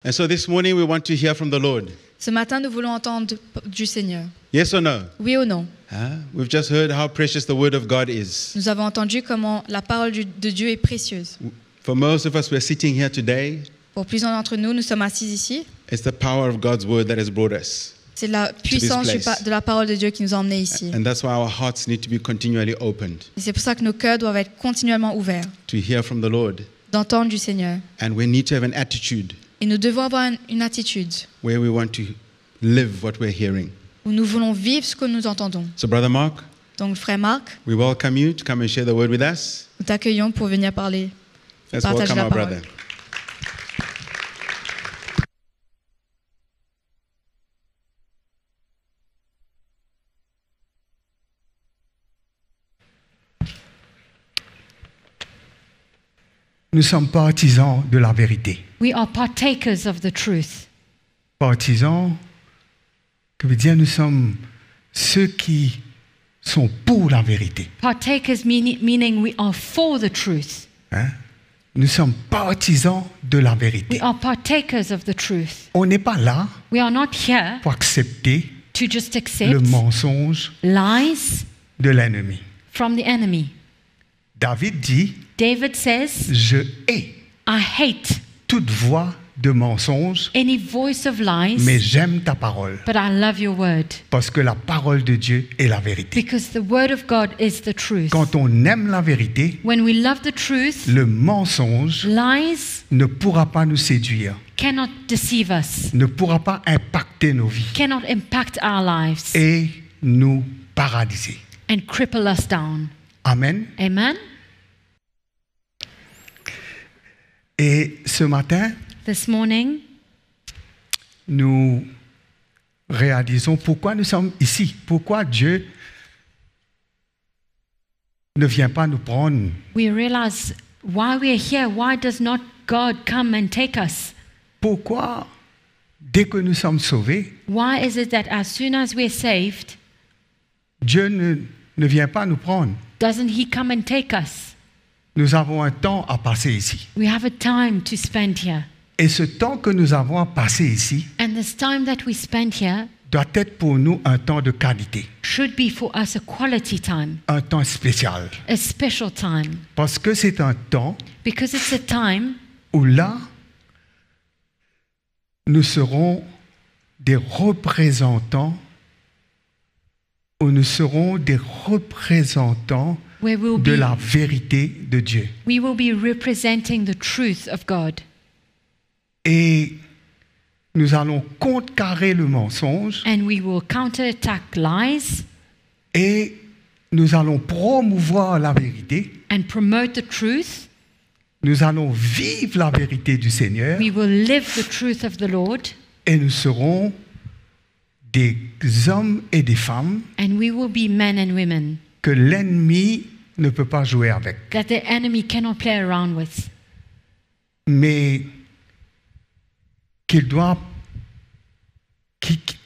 And so this morning we want to hear from the Lord. Ce matin, nous voulons entendre du Seigneur. Yes or no? Oui ou non? We've just heard how precious the word of God is. Nous avons entendu comment la parole de Dieu est précieuse. For most of us, we're sitting here today. Pour plusieurs d'entre nous, nous sommes assis ici. It's the power of God's word that has brought us. C'est la puissance de la parole de Dieu qui nous a emmenés ici. And that's why our hearts need to be continually opened. Et c'est pour ça que nos cœurs doivent être continuellement ouverts. To hear from the Lord. D'entendre du Seigneur. And we need to have an attitude. Et nous devons avoir une attitude. Where we want to live what we're hearing. Où nous voulons vivre ce que nous entendons. So, Brother Mark. Donc, frère Marc. We welcome you to come and share the word with us. Nous t'accueillons pour venir parler. Let's welcome our brother. Nous sommes partisans de la vérité. We are partakers of the truth. Partisans, que veut dire nous sommes ceux qui sont pour la vérité. Partakers meaning we are for the truth. Nous sommes partisans de la vérité. We are partakers of the truth. On n'est pas là We are not here pour accepter to just accept le mensonge lies de l'ennemi. from the enemy. David dit, David says, je hais I hate toute voix de mensonge, any voice of lies, mais j'aime ta parole. but I love your word. Parce que la parole de Dieu est la vérité. Because the word of God is the truth. Quand on aime la vérité, When we love the truth, le mensonge lies ne pourra pas nous séduire, cannot deceive us, ne pourra pas impacter nos vies cannot impact our lives, et nous paralyser. and cripple us down. Amen. Amen? Et ce matin, This morning, nous réalisons pourquoi nous sommes ici, pourquoi Dieu ne vient pas nous prendre. we realize why we are here. Why does not God come and take us? Pourquoi, dès que nous sommes sauvés, Why is it that as soon as we're saved, Dieu ne vient pas nous prendre. doesn't He come and take us? Nous avons un temps à passer ici. We have a time to spend here. Et ce temps que nous avons à passer ici And this time that we spend here doit être pour nous un temps de qualité, should be for us a quality time, un temps spécial. a special time. Parce que c'est un temps Because it's a time où là, nous serons des représentants, où nous serons des représentants where de la vérité de Dieu. we will be representing the truth of God. Et nous allons contrecarrer le mensonge And we will counterattack lies et nous allons promouvoir la vérité. and promote the truth. Nous allons vivre la vérité du Seigneur We will live the truth of the Lord, et nous serons des hommes et des femmes and we will be men and women que l'ennemi ne peut pas jouer avec. that the enemy cannot play around with, Mais qu'il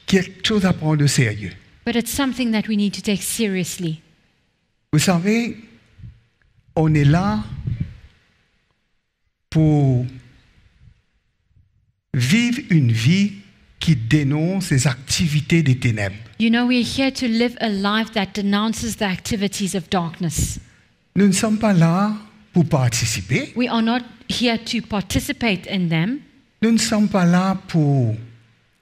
quelque chose à prendre de sérieux. but it's something that we need to take seriously. Vous savez, on est là pour vivre une vie qui dénonce les activités des ténèbres. You know, we're here to live a life that denounces the activities of darkness. Nous ne sommes pas là pour participer. We are not here to participate in them. Nous ne sommes pas là pour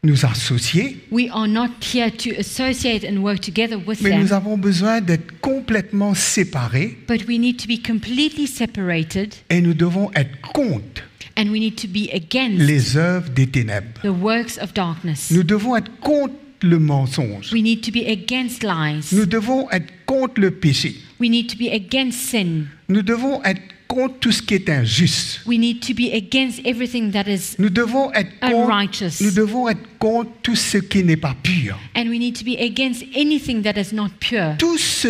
nous associer. We are not here to associate and work together with Mais them. nous avons besoin d'être complètement séparés But we need to be completely separated, et nous devons être contre and we need to be against les œuvres des ténèbres. the works of darkness. Nous devons être contre le mensonge. We need to be against lies. Nous devons être contre le péché. We need to be against sin. Nous devons être contre tout ce qui est injuste. We need to be against everything that is Nous devons être unrighteous. nous devons être contre tout ce qui n'est pas pur. And we need to be against anything that is not pure. Tout ce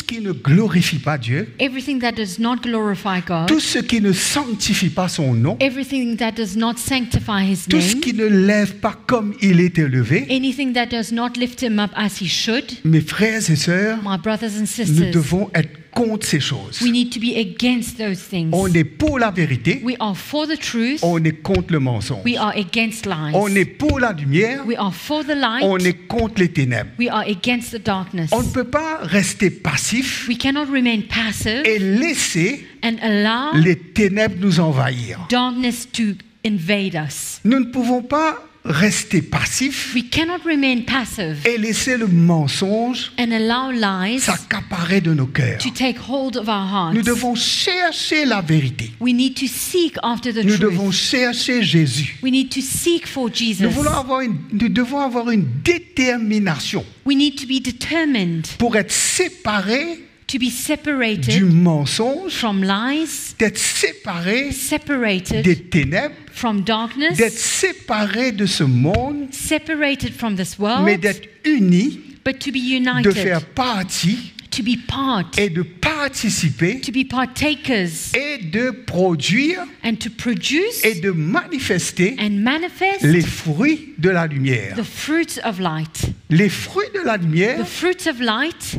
qui ne glorifie pas Dieu, Everything that does not glorify God. tout ce qui ne sanctifie pas son nom, Everything that does not sanctify His tout ce name. qui ne lève pas comme il est élevé. Anything that does not lift Him up as He should. Mes frères et sœurs, My brothers and nous sisters, devons être contre ces choses. We need to be against those things. On est pour la vérité, We are for the truth. on est contre le mensonge. We are against lies. On est pour la lumière, We are for the light. on est contre les ténèbres. We are against the darkness. On ne peut pas rester passif We cannot remain passive et laisser and allow les ténèbres nous envahir. darkness to invade us. Nous ne pouvons pas rester passifs We cannot remain passive et laisser le mensonge and allow lies s'accaparer de nos cœurs. to take hold of our hearts. Nous devons chercher la vérité. We need to seek after the Nous truth. devons chercher Jésus. We need to seek for Jesus. Nous devons avoir une détermination We need to be determined pour être séparés to be du separated mensonge, from lies, d'être séparés separated des ténèbres, from darkness, d'être séparés de ce monde, separated from this world, mais d'être unis, but to be de united, faire partie to be part, et de participer to be partakers, et de produire and to produce et de manifester and manifest les fruits de la lumière. the fruits of light. Les fruits de la The lumière fruits of light,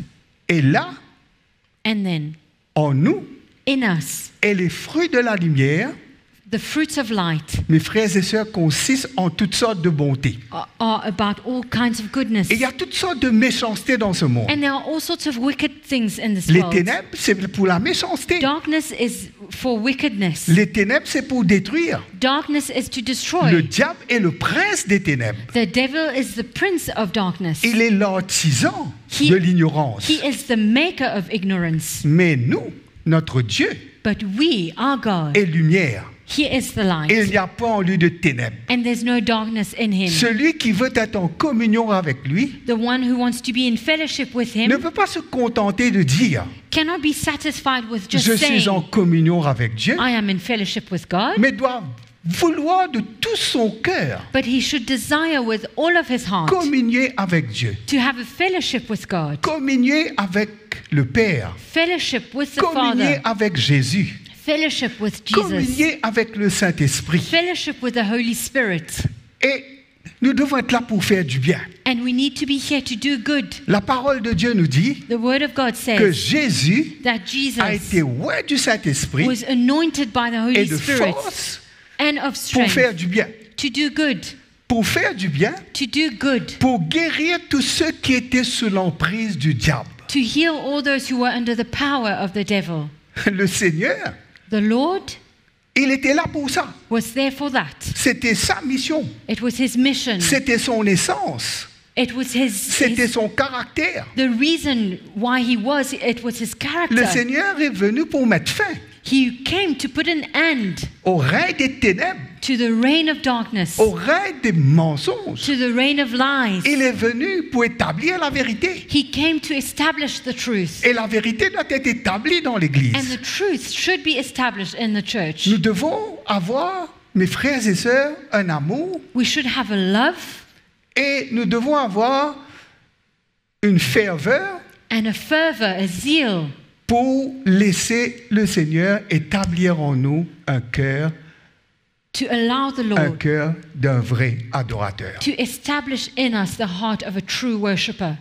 est là and then en nous, in us, et les fruits de la lumière, the fruits of light mes frères et sœurs, consistent en toutes sortes de bonté. are about all kinds of goodness. Et il y a toutes sortes de méchanceté dans ce monde. And there are all sorts of wicked things in this Les world. ténèbres, c'est pour la méchanceté. Darkness is for wickedness. Les ténèbres, c'est pour détruire. Darkness is to Le destroy. diable est le prince des ténèbres. The devil is the prince of darkness. Il est l'artisan He- de l'ignorance. He is the maker of ignorance. Mais nous, notre Dieu, But we, our God, est lumière. He is the Et il light. n'y a pas en lui de ténèbres. And there's no darkness in Him. Celui qui veut être en communion avec lui The one who wants to be in fellowship with ne Him peut pas se contenter de dire cannot be satisfied with just je suis en saying, communion avec Dieu, I am in fellowship with God, mais doit vouloir de tout son cœur but he should desire with all of his heart communier avec Dieu, to have a fellowship with God, communier avec le Père, fellowship with the communier Father, avec Jésus, fellowship with Jesus, communier avec le Saint-Esprit. fellowship with the Holy Spirit. Et nous devons être là pour faire du bien. And we need to be here to do good. La parole de Dieu nous dit The Word of God que says Jésus that a Jesus été oint du Saint-Esprit was anointed by the et Holy de Spirit force and of pour faire strength du bien. to do good, Pour faire du bien, to do good, pour guérir tous ceux qui étaient sous l'emprise du diable. to heal all those who were under the power of the devil. Le Seigneur, The Lord il était là pour ça. was there for that. C'était sa mission. It was his mission. C'était son essence. It was C'était son caractère. the reason why he was. It was his Le character. Seigneur est venu pour mettre fin He came to put an end au règne des ténèbres, to the reign of darkness, au règne des mensonges. to the reign of lies. Il est venu pour établir la vérité. He came to establish the truth. Et la vérité doit être établie dans And l'Église. the truth should be established in the church. Nous devons avoir, mes frères et sœurs, un amour We should have a love et nous devons avoir une ferveur and a fervor, a zeal pour laisser le Seigneur établir en nous un cœur to allow the Lord d'un vrai adorateur. to establish in us the heart of a true worshipper.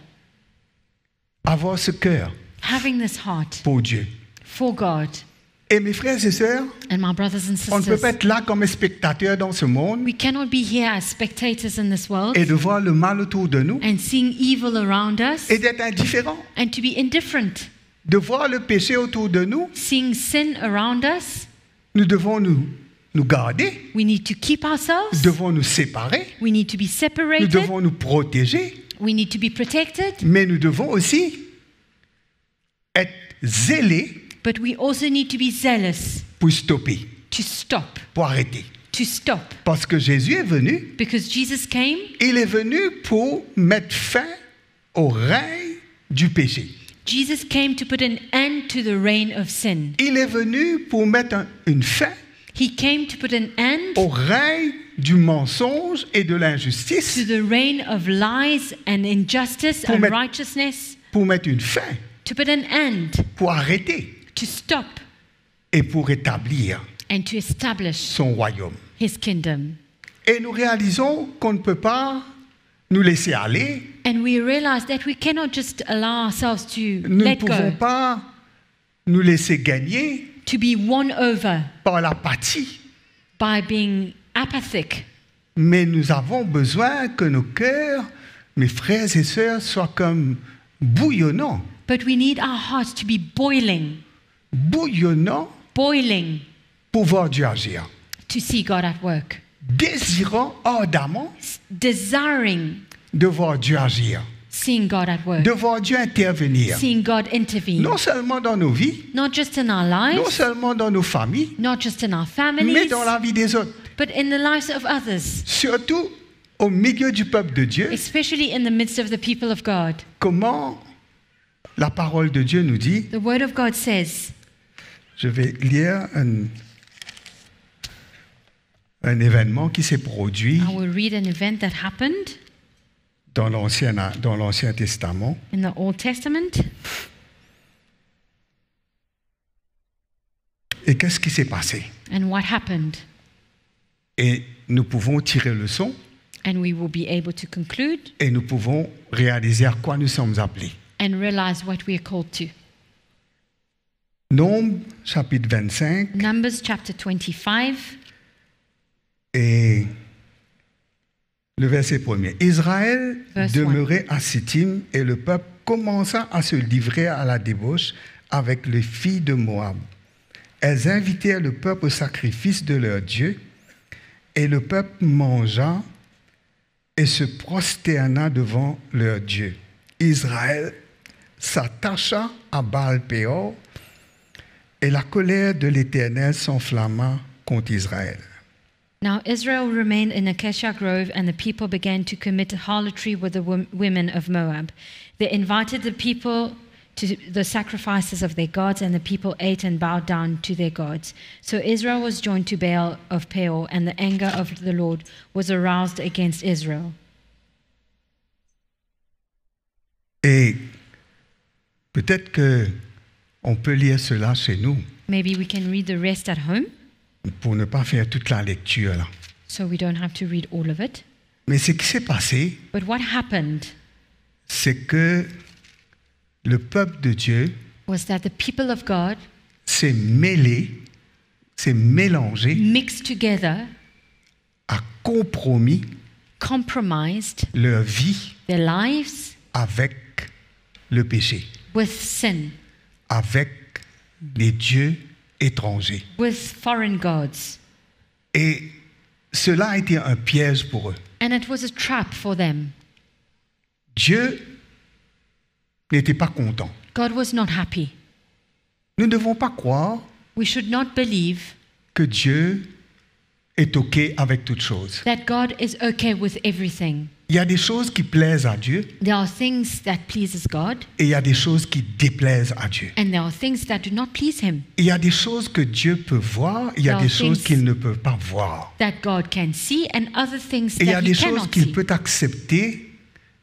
Avoir ce cœur Having this heart pour Dieu. for God. Et mes frères et sœurs, And my brothers and on ne peut sisters, pas être là comme spectateur dans ce monde we cannot be here as spectators in this world et de voir le mal autour de nous and seeing evil around us et d'être indifférent. and to be indifferent. De voir le péché autour de nous, Seeing sin around us, nous devons nous garder, we need to keep nous ourselves. devons nous séparer, We need to be nous separated. devons nous protéger, We need to be protected. mais nous devons aussi être zélés But we also need to be zealous pour stopper, to stop. pour arrêter. To stop. Parce que Jésus est venu, Because Jesus came, il est venu pour mettre fin au règne du péché. Jesus came to put an end to the reign of sin. Il est venu pour mettre une fin He came to put an end au règne du mensonge et de to l'injustice, the reign of lies and injustice Pour and mettre- righteousness, pour mettre une fin, to put an end, pour arrêter to stop, et pour établir and to establish son royaume. his kingdom. Et nous réalisons qu'on ne peut pas nous laisser aller, And we realize that we cannot just allow ourselves to nous ne let pouvons go. pas nous laisser gagner to be won over par l'apathie. by being apathic. Mais nous avons besoin que nos cœurs, mes frères et sœurs, soient comme bouillonnants. But we need our hearts to be boiling Pour voir Dieu agir. to see God at work. Désirant ardemment Desiring de voir Dieu agir. seeing God at work. De voir Dieu intervenir. Seeing God intervene. Non seulement dans nos vies, Not just in our non lives, seulement dans nos familles, not just in our mais families, dans la vie des autres. but in the lives of others, Surtout au milieu du peuple de Dieu. especially in the midst of the people of God. Comment la parole de Dieu nous dit, The Word of God says, je vais lire un événement qui s'est produit I will read an event that happened dans l'Ancien Testament. in the Old Testament. Et qu'est-ce qui s'est passé? And what happened? Et nous pouvons tirer le leçon And we will be able to conclude et nous pouvons réaliser à quoi nous sommes appelés. and realize what we are called to. Nombre, chapitre 25, Numbers chapter 25, et le verset 1er. Israël Verse demeurait à Sittim et le peuple commença à se livrer à la débauche avec les filles de Moab. Elles invitèrent le peuple au sacrifice de leur Dieu et le peuple mangea et se prosterna devant leur Dieu. Israël s'attacha à Baal-Péor et la colère de l'Éternel s'enflamma contre Israël. Now Israel remained in Acacia Grove, and the people began to commit harlotry with the women of Moab. They invited the people to the sacrifices of their gods, and the people ate and bowed down to their gods. So Israel was joined to Baal of Peor, and the anger of the Lord was aroused against Israel. Et peut-être que on peut lire cela chez nous Maybe we can read the rest at home, pour ne pas faire toute la lecture là. so we don't have to read all of it. Mais ce qui s'est passé, But what happened c'est que le peuple de Dieu was that the people of God s'est mêlé, s'est mélangé, mixed together, a compromis compromised leur vie their lives avec le péché, with sin, avec les dieux étrangers. with foreign gods. Et cela a été un piège pour eux. And it was a trap for them. Dieu n'était pas content. God was not happy. Nous ne devons pas croire We should not believe que Dieu est OK avec toutes choses. that God is okay with everything. Il y a des choses qui plaisent à Dieu There are things that pleases God, et il y a des choses qui déplaisent à Dieu. and there are things that do not please him, Il y a des choses que Dieu peut voir, il y a There des are choses things- qu'il ne peut pas voir. that God can see, and other things Et il y a that des he choses cannot qu'il see. peut accepter,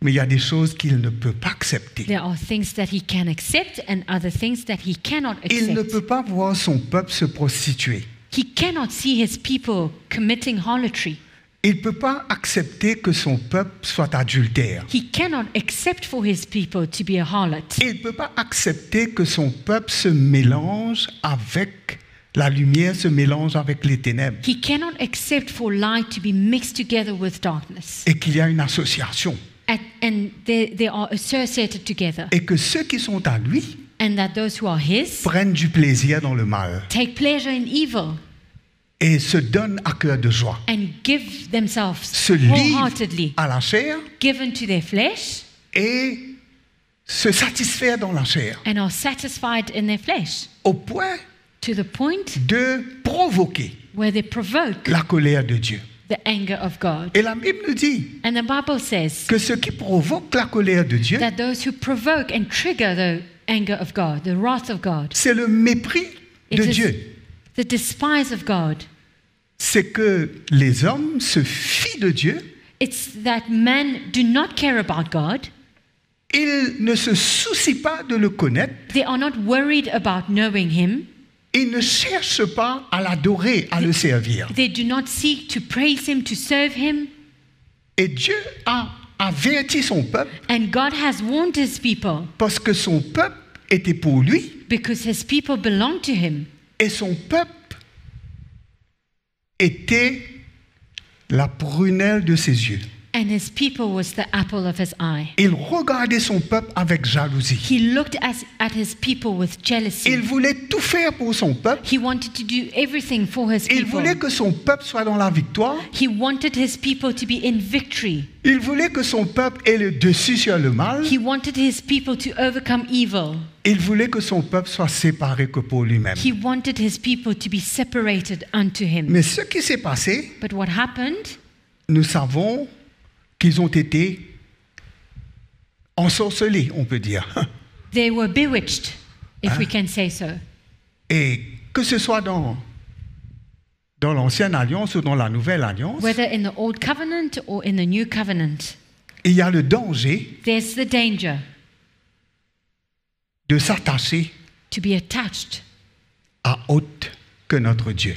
mais il y a des choses qu'il ne peut pas accepter. There are things that he can accept and other things that he cannot Il ne accept. peut pas voir son peuple se prostituer. He cannot see his people committing harlotry. Il ne peut pas accepter que son peuple soit adultère. He cannot accept for his people to be a harlot. Il ne peut pas accepter que son peuple se mélange avec la lumière, se mélange avec les ténèbres. He cannot accept for light to be mixed together with darkness. Et qu'il y a une association. And they are associated together. Et que ceux qui sont à lui And that those who are his prennent du plaisir dans le mal. take pleasure in evil Et se donnent à cœur de joie. and give themselves Se livrent wholeheartedly, à la chair given to their flesh, et se satisfaire dans la chair. and are satisfied in their flesh, Au point to the point de provoquer where they provoke la colère de Dieu. the anger of God. Et la Bible nous dit And the Bible says que ce qui provoque la colère de Dieu, that those who provoke and trigger the anger of God, the wrath of God, c'est le mépris it de is Dieu. the despise of God. C'est que les hommes se fient de Dieu, It's that men do not care about God. ils ne se soucient pas de le connaître, They are not worried about knowing Him. ils ne cherchent pas à l'adorer, à le servir. They do not seek to praise Him, to serve Him. Et Dieu a averti son peuple And God has warned His people parce que son peuple était pour lui because his people belonged to him. et son peuple était la prunelle de ses yeux. And his people was the apple of his eye. Il regardait son peuple avec jalousie. He looked at his people with jealousy. Il voulait tout faire pour son peuple. He wanted to do everything for his Il people. voulait que son peuple soit dans la victoire. He wanted his people to be in victory. Il voulait que son peuple ait le dessus sur le mal. He wanted his people to overcome evil. Il voulait que son peuple soit séparé que pour lui-même. He wanted his people to be separated unto him. Mais ce qui s'est passé, But what happened? nous savons qu'ils ont été ensorcelés, on peut dire. They were bewitched, if we can say so. Et que ce soit dans l'Ancienne Alliance ou dans la Nouvelle Alliance, Whether in the Old Covenant or in the New Covenant, il y a le danger there's the danger de s'attacher to be attached à autre que notre Dieu.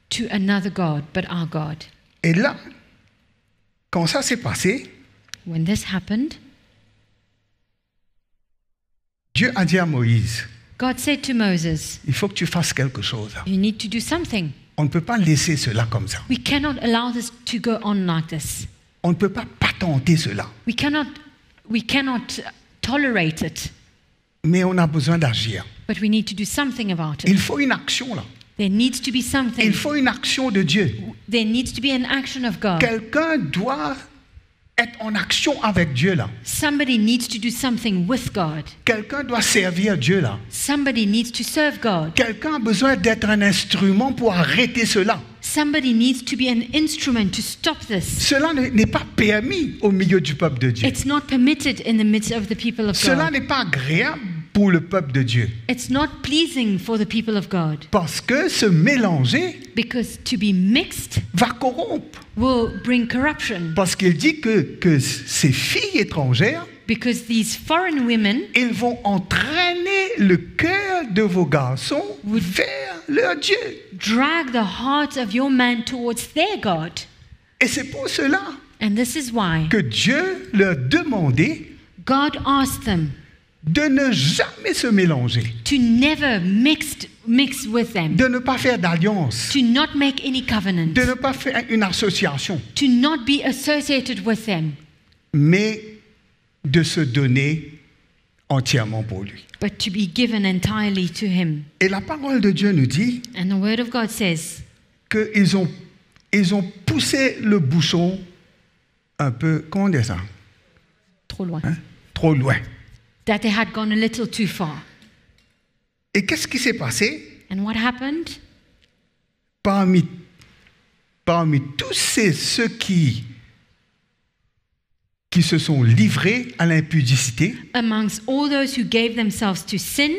to another God but our God. Et là, quand ça s'est passé, When this happened, Dieu a dit à Moïse, God said to Moses, il faut que tu fasses quelque chose. you need to do something. On ne peut pas laisser cela comme ça. We cannot allow this to go on like this. On ne peut pas patenter cela. We cannot tolerate it, Mais on a besoin d'agir. but we need to do something about it. Il faut une action là. There needs to be something. Il faut une action de Dieu. There needs to be an action of God. Quelqu'un doit être en action avec Dieu là. Somebody needs to do something with God. Quelqu'un doit servir Dieu là. Somebody needs to serve God. Quelqu'un a besoin d'être un instrument pour arrêter cela. Somebody needs to be an instrument to stop this. Cela n'est pas permis au milieu du peuple de Dieu. It's not permitted in the midst of the people of Cela God. n'est pas agréable pour le peuple de Dieu. It's not pleasing for the people of God. Parce que se mélanger Because to be mixed va corrompre. will bring corruption. Parce qu'il dit que ces filles étrangères, Because these foreign women ils vont entraîner le cœur de vos garçons vers leur Dieu. drag the heart of your man towards their God. Et c'est pour cela And this is why que Dieu leur demandait God asked them de ne jamais se mélanger, to never mix with them, de ne pas faire d'alliance, to not make any covenant, de ne pas faire une association, to not be associated with them, mais de se donner entièrement pour lui. but to be given entirely to him. Et la parole de Dieu nous dit And the word of God says qu'ils ont poussé le bouchon un peu, comment on dit ça? trop loin. Hein? Trop loin. That they had gone a little too far. Et qu'est-ce qui s'est passé? And what happened? Parmi tous ceux qui se sont livrés à l'impudicité, Amongst all those who gave themselves to sin,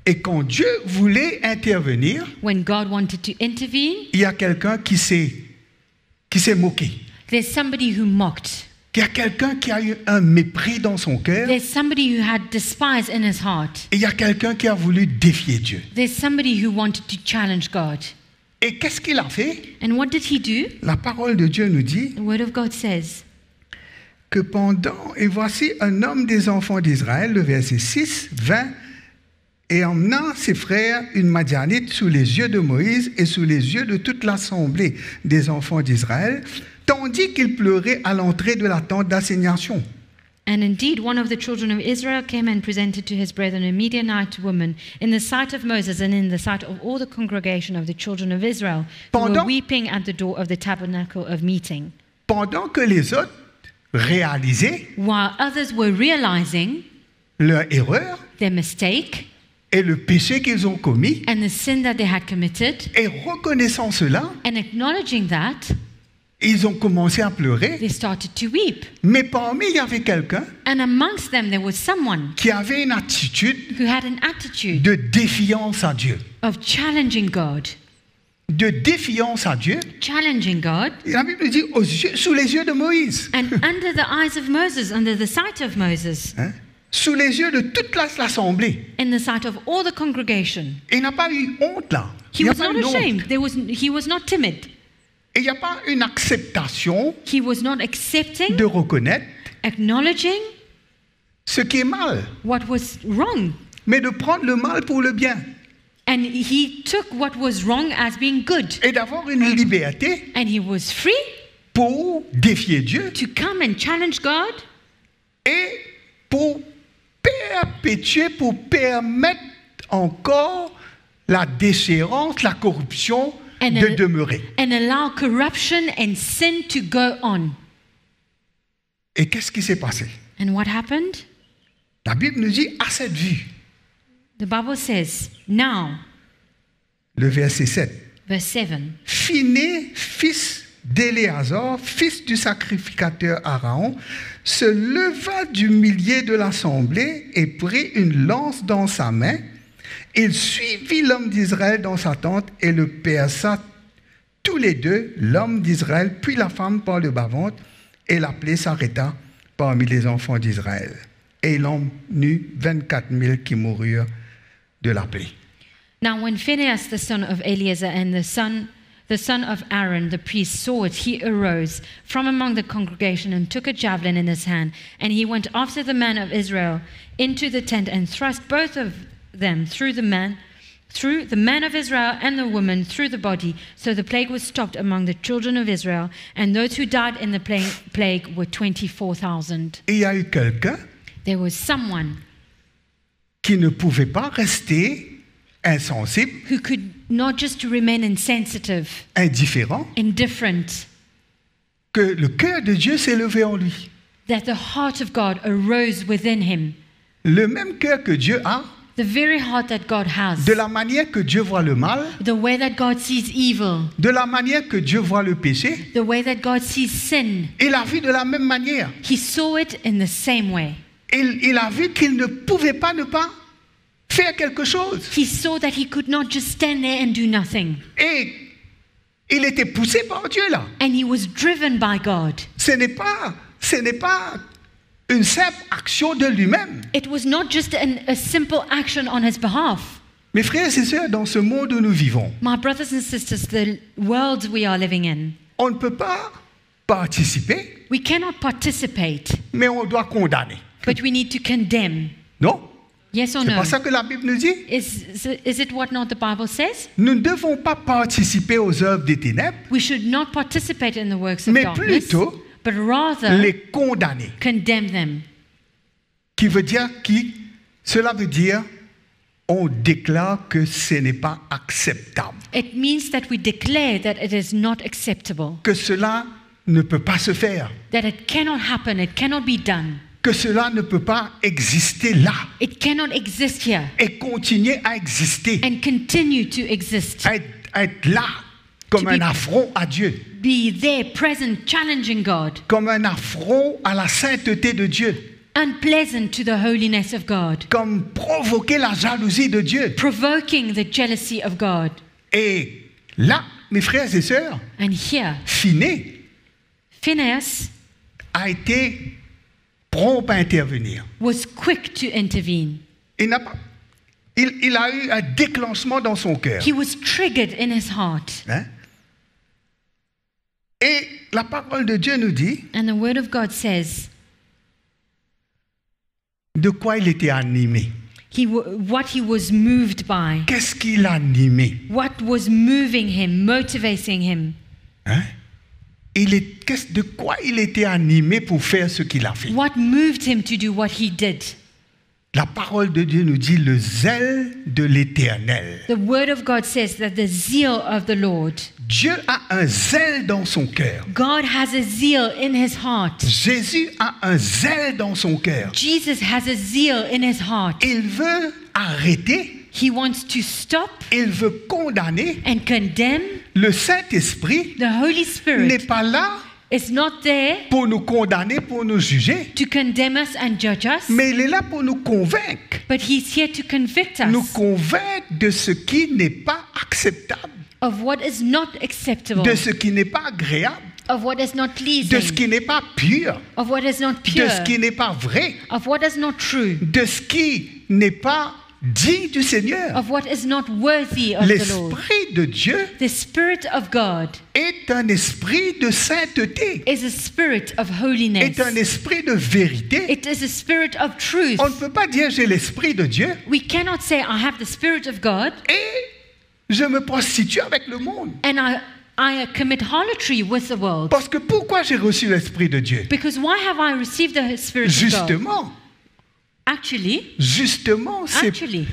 et quand Dieu voulait intervenir, when God wanted to intervene, il y a quelqu'un qui s'est moqué. there's somebody who mocked. Il y a quelqu'un qui a eu un mépris dans son cœur. There's somebody who had despise in his heart. Et il y a quelqu'un qui a voulu défier Dieu. There's somebody who wanted to challenge God. Et qu'est-ce qu'il a fait? And what did he do? La parole de Dieu nous dit The word of God says que et voici un homme des enfants d'Israël, le verset 6, 20, et emmenant ses frères une Madianite sous les yeux de Moïse et sous les yeux de toute l'assemblée des enfants d'Israël, tandis qu'il pleurait à l'entrée de la tente d'assignation. And indeed, one of the children of Israel came and presented to his brethren a Midianite woman in the sight of Moses and in the sight of all the congregation of the children of Israel, who were weeping at the door of the tabernacle of meeting. Pendant que les autres réalisaient While others were realizing leur erreur their mistake et le péché qu'ils ont commis, and the sin that they had committed, et reconnaissant cela, and acknowledging that, ils ont commencé à pleurer. they started to weep. Mais parmi, il y avait quelqu'un And amongst them there was someone qui avait une attitude who had an attitude de défiance à Dieu. of challenging God. De défiance à Dieu. Challenging God. La Bible dit sous les yeux de Moïse. And under the eyes of Moses, under the sight of Moses, Hein? Sous les yeux de toute l'assemblée. in the sight of all the congregation. Et il n'a pas eu honte là. He Il n'y a was pas not eu honte. ashamed. He was not timid. Et il n'y a pas une acceptation He was not accepting, de reconnaître acknowledging ce qui est mal. what was wrong. mais de prendre le mal pour le bien. And he took what was wrong as being good. Et d'avoir une liberté And he was free pour défier Dieu to come and challenge God et pour perpétuer, pour permettre encore la déchéance, la corruption de demeurer. and allow corruption and sin to go on. Et qu'est-ce qui s'est passé? And what happened? La Bible nous dit à cette vue, The Bible says, now, le verset 7, verse 7, Phiné, fils d'Éléazar, fils du sacrificateur Aaron, se leva du milieu de l'assemblée et prit une lance dans sa main. Il suivit l'homme d'Israël dans sa tente et le perça tous les deux, l'homme d'Israël, puis la femme par le bas-ventre, et la plaie s'arrêta parmi les enfants d'Israël. Et il en eut 24 000 qui moururent de la plaie. Now when Phinehas the son of Eleazar and the son of Aaron the priest saw it, he arose from among the congregation and took a javelin in his hand, and he went after the man of Israel into the tent and thrust both of them through the man of Israel and the woman through the body. So the plague was stopped among the children of Israel, and those who died in the plague were 24,000. Et il y a eu quelqu'un There was someone qui ne pouvait pas rester insensible, who could not just remain insensitive, indifférent, indifferent, que le cœur de Dieu s'est levé en lui. that the heart of God arose within him. Le même cœur que Dieu a, The very heart that God has. de la manière que Dieu voit le mal, The way that God sees evil. de la manière que Dieu voit le péché, The way that God sees sin. il a vu de la même manière. He saw it in the same way. Il a vu qu'il ne pouvait pas ne pas faire quelque chose. He saw that he could not just stand there and do nothing. Et il était poussé par Dieu là. And he was driven by God. Ce n'est pas une simple action de lui-même. It was not just a simple action on his behalf. Mes frères et sœurs, dans ce monde où nous vivons, My brothers and sisters, the world we are living in, on ne peut pas participer, we cannot participate, mais on doit condamner. but we need to condemn. Non? Yes or C'est no? pas ça que la Bible nous dit. Is it what not the Bible says? Nous ne devons pas participer aux œuvres des ténèbres, We should not participate in the works of mais darkness, plutôt but rather les condamner. condemn them. Cela veut dire on déclare que ce n'est pas acceptable, It means that we declare that it is not acceptable, que cela ne peut pas se faire, that it cannot happen, it cannot be done, que cela ne peut pas exister là it cannot exist here et continuer à exister, and continue to exist, être là comme To un be- affront à Dieu, be there, present, challenging God, comme un affront à la sainteté de Dieu, unpleasant to the holiness of God, comme provoquer la jalousie de Dieu. provoking the jealousy of God. Et là, mes frères et sœurs, And here, Phiné Phinehas a été prompt à intervenir. was quick to intervene. Il a eu un déclenchement dans son cœur. He was triggered in his heart. Hein? Et la parole de Dieu nous dit And the word of God says, de quoi il était animé. what he was moved by, Qu'est-ce qui l'animait? what was moving him, motivating him, Hein? De quoi il était animé pour faire ce qu'il a fait? what moved him to do what he did. La parole de Dieu nous dit le zèle de l'Éternel. The word of God says that the zeal of the Lord, Dieu a un zèle dans son cœur. God has a zeal in his heart. Jésus a un zèle dans son cœur. Jesus has a zeal in his heart. Il veut arrêter, He wants to stop il veut condamner. and condemn. Le Saint-Esprit The Holy n'est Spirit pas là is not there pour nous condamner, pour nous juger, to condemn us and judge us, mais il est là pour nous convaincre. but he's here to convict Nous us convaincre de ce qui n'est pas acceptable, of what is not acceptable, de ce qui n'est pas agréable, of what is not de ce pleasing, qui n'est pas pur, of what is not de pure, ce qui n'est pas vrai, of what is not true, de ce qui n'est pas digne du Seigneur. of what is not worthy of the Lord. L'Esprit de Dieu The Spirit of God est un esprit de sainteté, is a spirit of holiness. est un esprit de vérité. It is a spirit of truth. On ne peut pas dire j'ai l'Esprit de Dieu We cannot say I have the Spirit of God et je me prostitue avec le monde. and I commit harlotry with the world. Parce que pourquoi j'ai reçu l'Esprit de Dieu? Because why have I received the Spirit of God? Justement, Actually,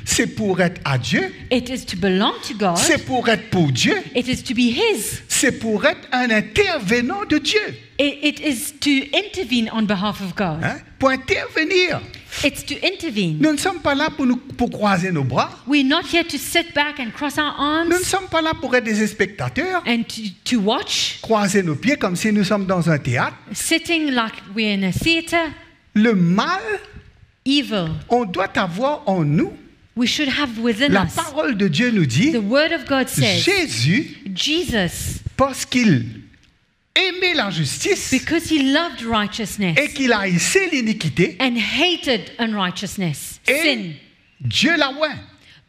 c'est pour être à Dieu, it is to belong to God. c'est pour être pour Dieu, It is to be His. c'est pour être un intervenant de Dieu. It is to intervene on behalf of God. Hein? Pour intervenir. It's to intervene. Nous ne sommes pas là pour croiser nos bras. We're not here to sit back and cross our arms Nous ne sommes pas là pour être des spectateurs, and to watch, croiser nos pieds comme si nous sommes dans un théâtre. sitting like we're in a theater. Le mal, Evil, on doit avoir en nous. we should have within La us. parole de Dieu nous dit, The Word of God says, Jésus, Jesus, parce qu'il aimait la justice because He loved righteousness et qu'il haïssait l'iniquité, and hated unrighteousness, sin, et Dieu l'a oint.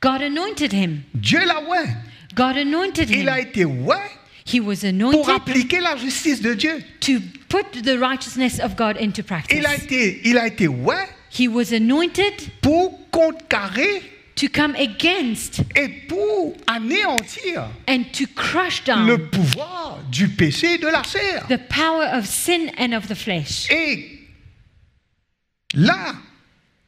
God anointed Him. Dieu l'a oint. God anointed Il a Him. été oint He was pour anointed appliquer la justice de Dieu. to put the righteousness of God into practice. Il a été oint He was anointed pour contrecarrer to come against et pour anéantir and to crush le down pouvoir du péché et de la chair. the power of sin and of the flesh. Et là,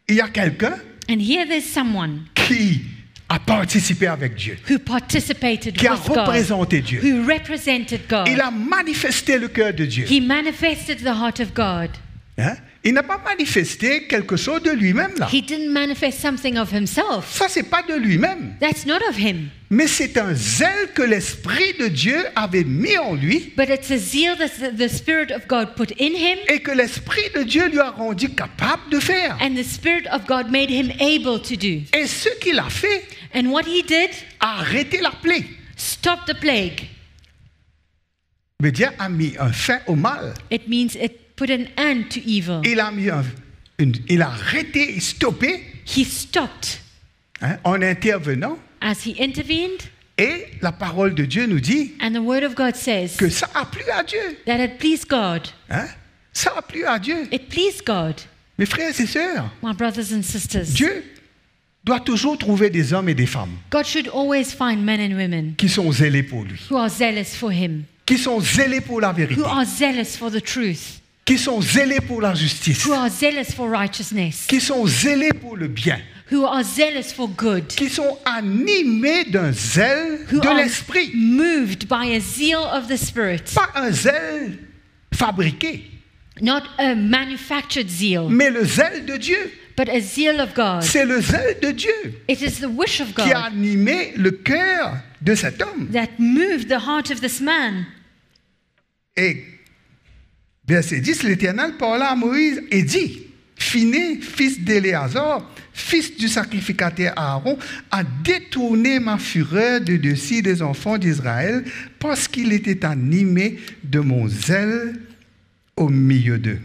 il y a quelqu'un And here there's someone qui a participé avec Dieu, who participated qui a with God, représenté Dieu. who represented God. Il a manifesté le cœur de Dieu. He manifested the heart of God. Hein? Il n'a pas manifesté quelque chose de lui-même là. He didn't manifest something of himself. Ça, c'est pas de lui-même. That's not of him. Mais c'est un zèle que l'Esprit de Dieu avait mis en lui But it's a zeal that the Spirit of God put in him, et que l'Esprit de Dieu lui a rendu capable de faire. and the Spirit of God made him able to do. Et ce qu'il a fait And what he did, a arrêté la plaie. stopped the plague. Mais Dieu a mis un fin au mal. It means it put an end to evil. Il a arrêté et stoppé, He stopped hein, en intervenant. as he intervened, Et la parole de Dieu nous dit and the Word of God says que ça a plu à Dieu. that it pleased God. Hein? Ça a plu à Dieu. It pleased God. Mes frères et sœurs, My brothers and sisters, Dieu doit toujours trouver des hommes et des femmes God should always find men and women qui sont zélés pour lui, who are zealous for him, qui sont zélés pour la vérité, who are zealous for the truth, qui sont zélés pour la justice, who are zealous for righteousness, qui sont zélés pour le bien, who are zealous for good, qui sont animés d'un zèle who de are l'esprit, moved by a zeal of the Spirit, pas un zèle fabriqué, not a manufactured zeal, mais le zèle de Dieu. but a zeal of God. C'est le zèle de Dieu It is the wish of qui a God animé le cœur de cet homme. that moved the heart of this man. Et verset 10, l'Éternel parla à Moïse et dit, Phiné, fils d'Éléazar, fils du sacrificateur Aaron, a détourné ma fureur de dessus des enfants d'Israël parce qu'il était animé de mon zèle au milieu d'eux.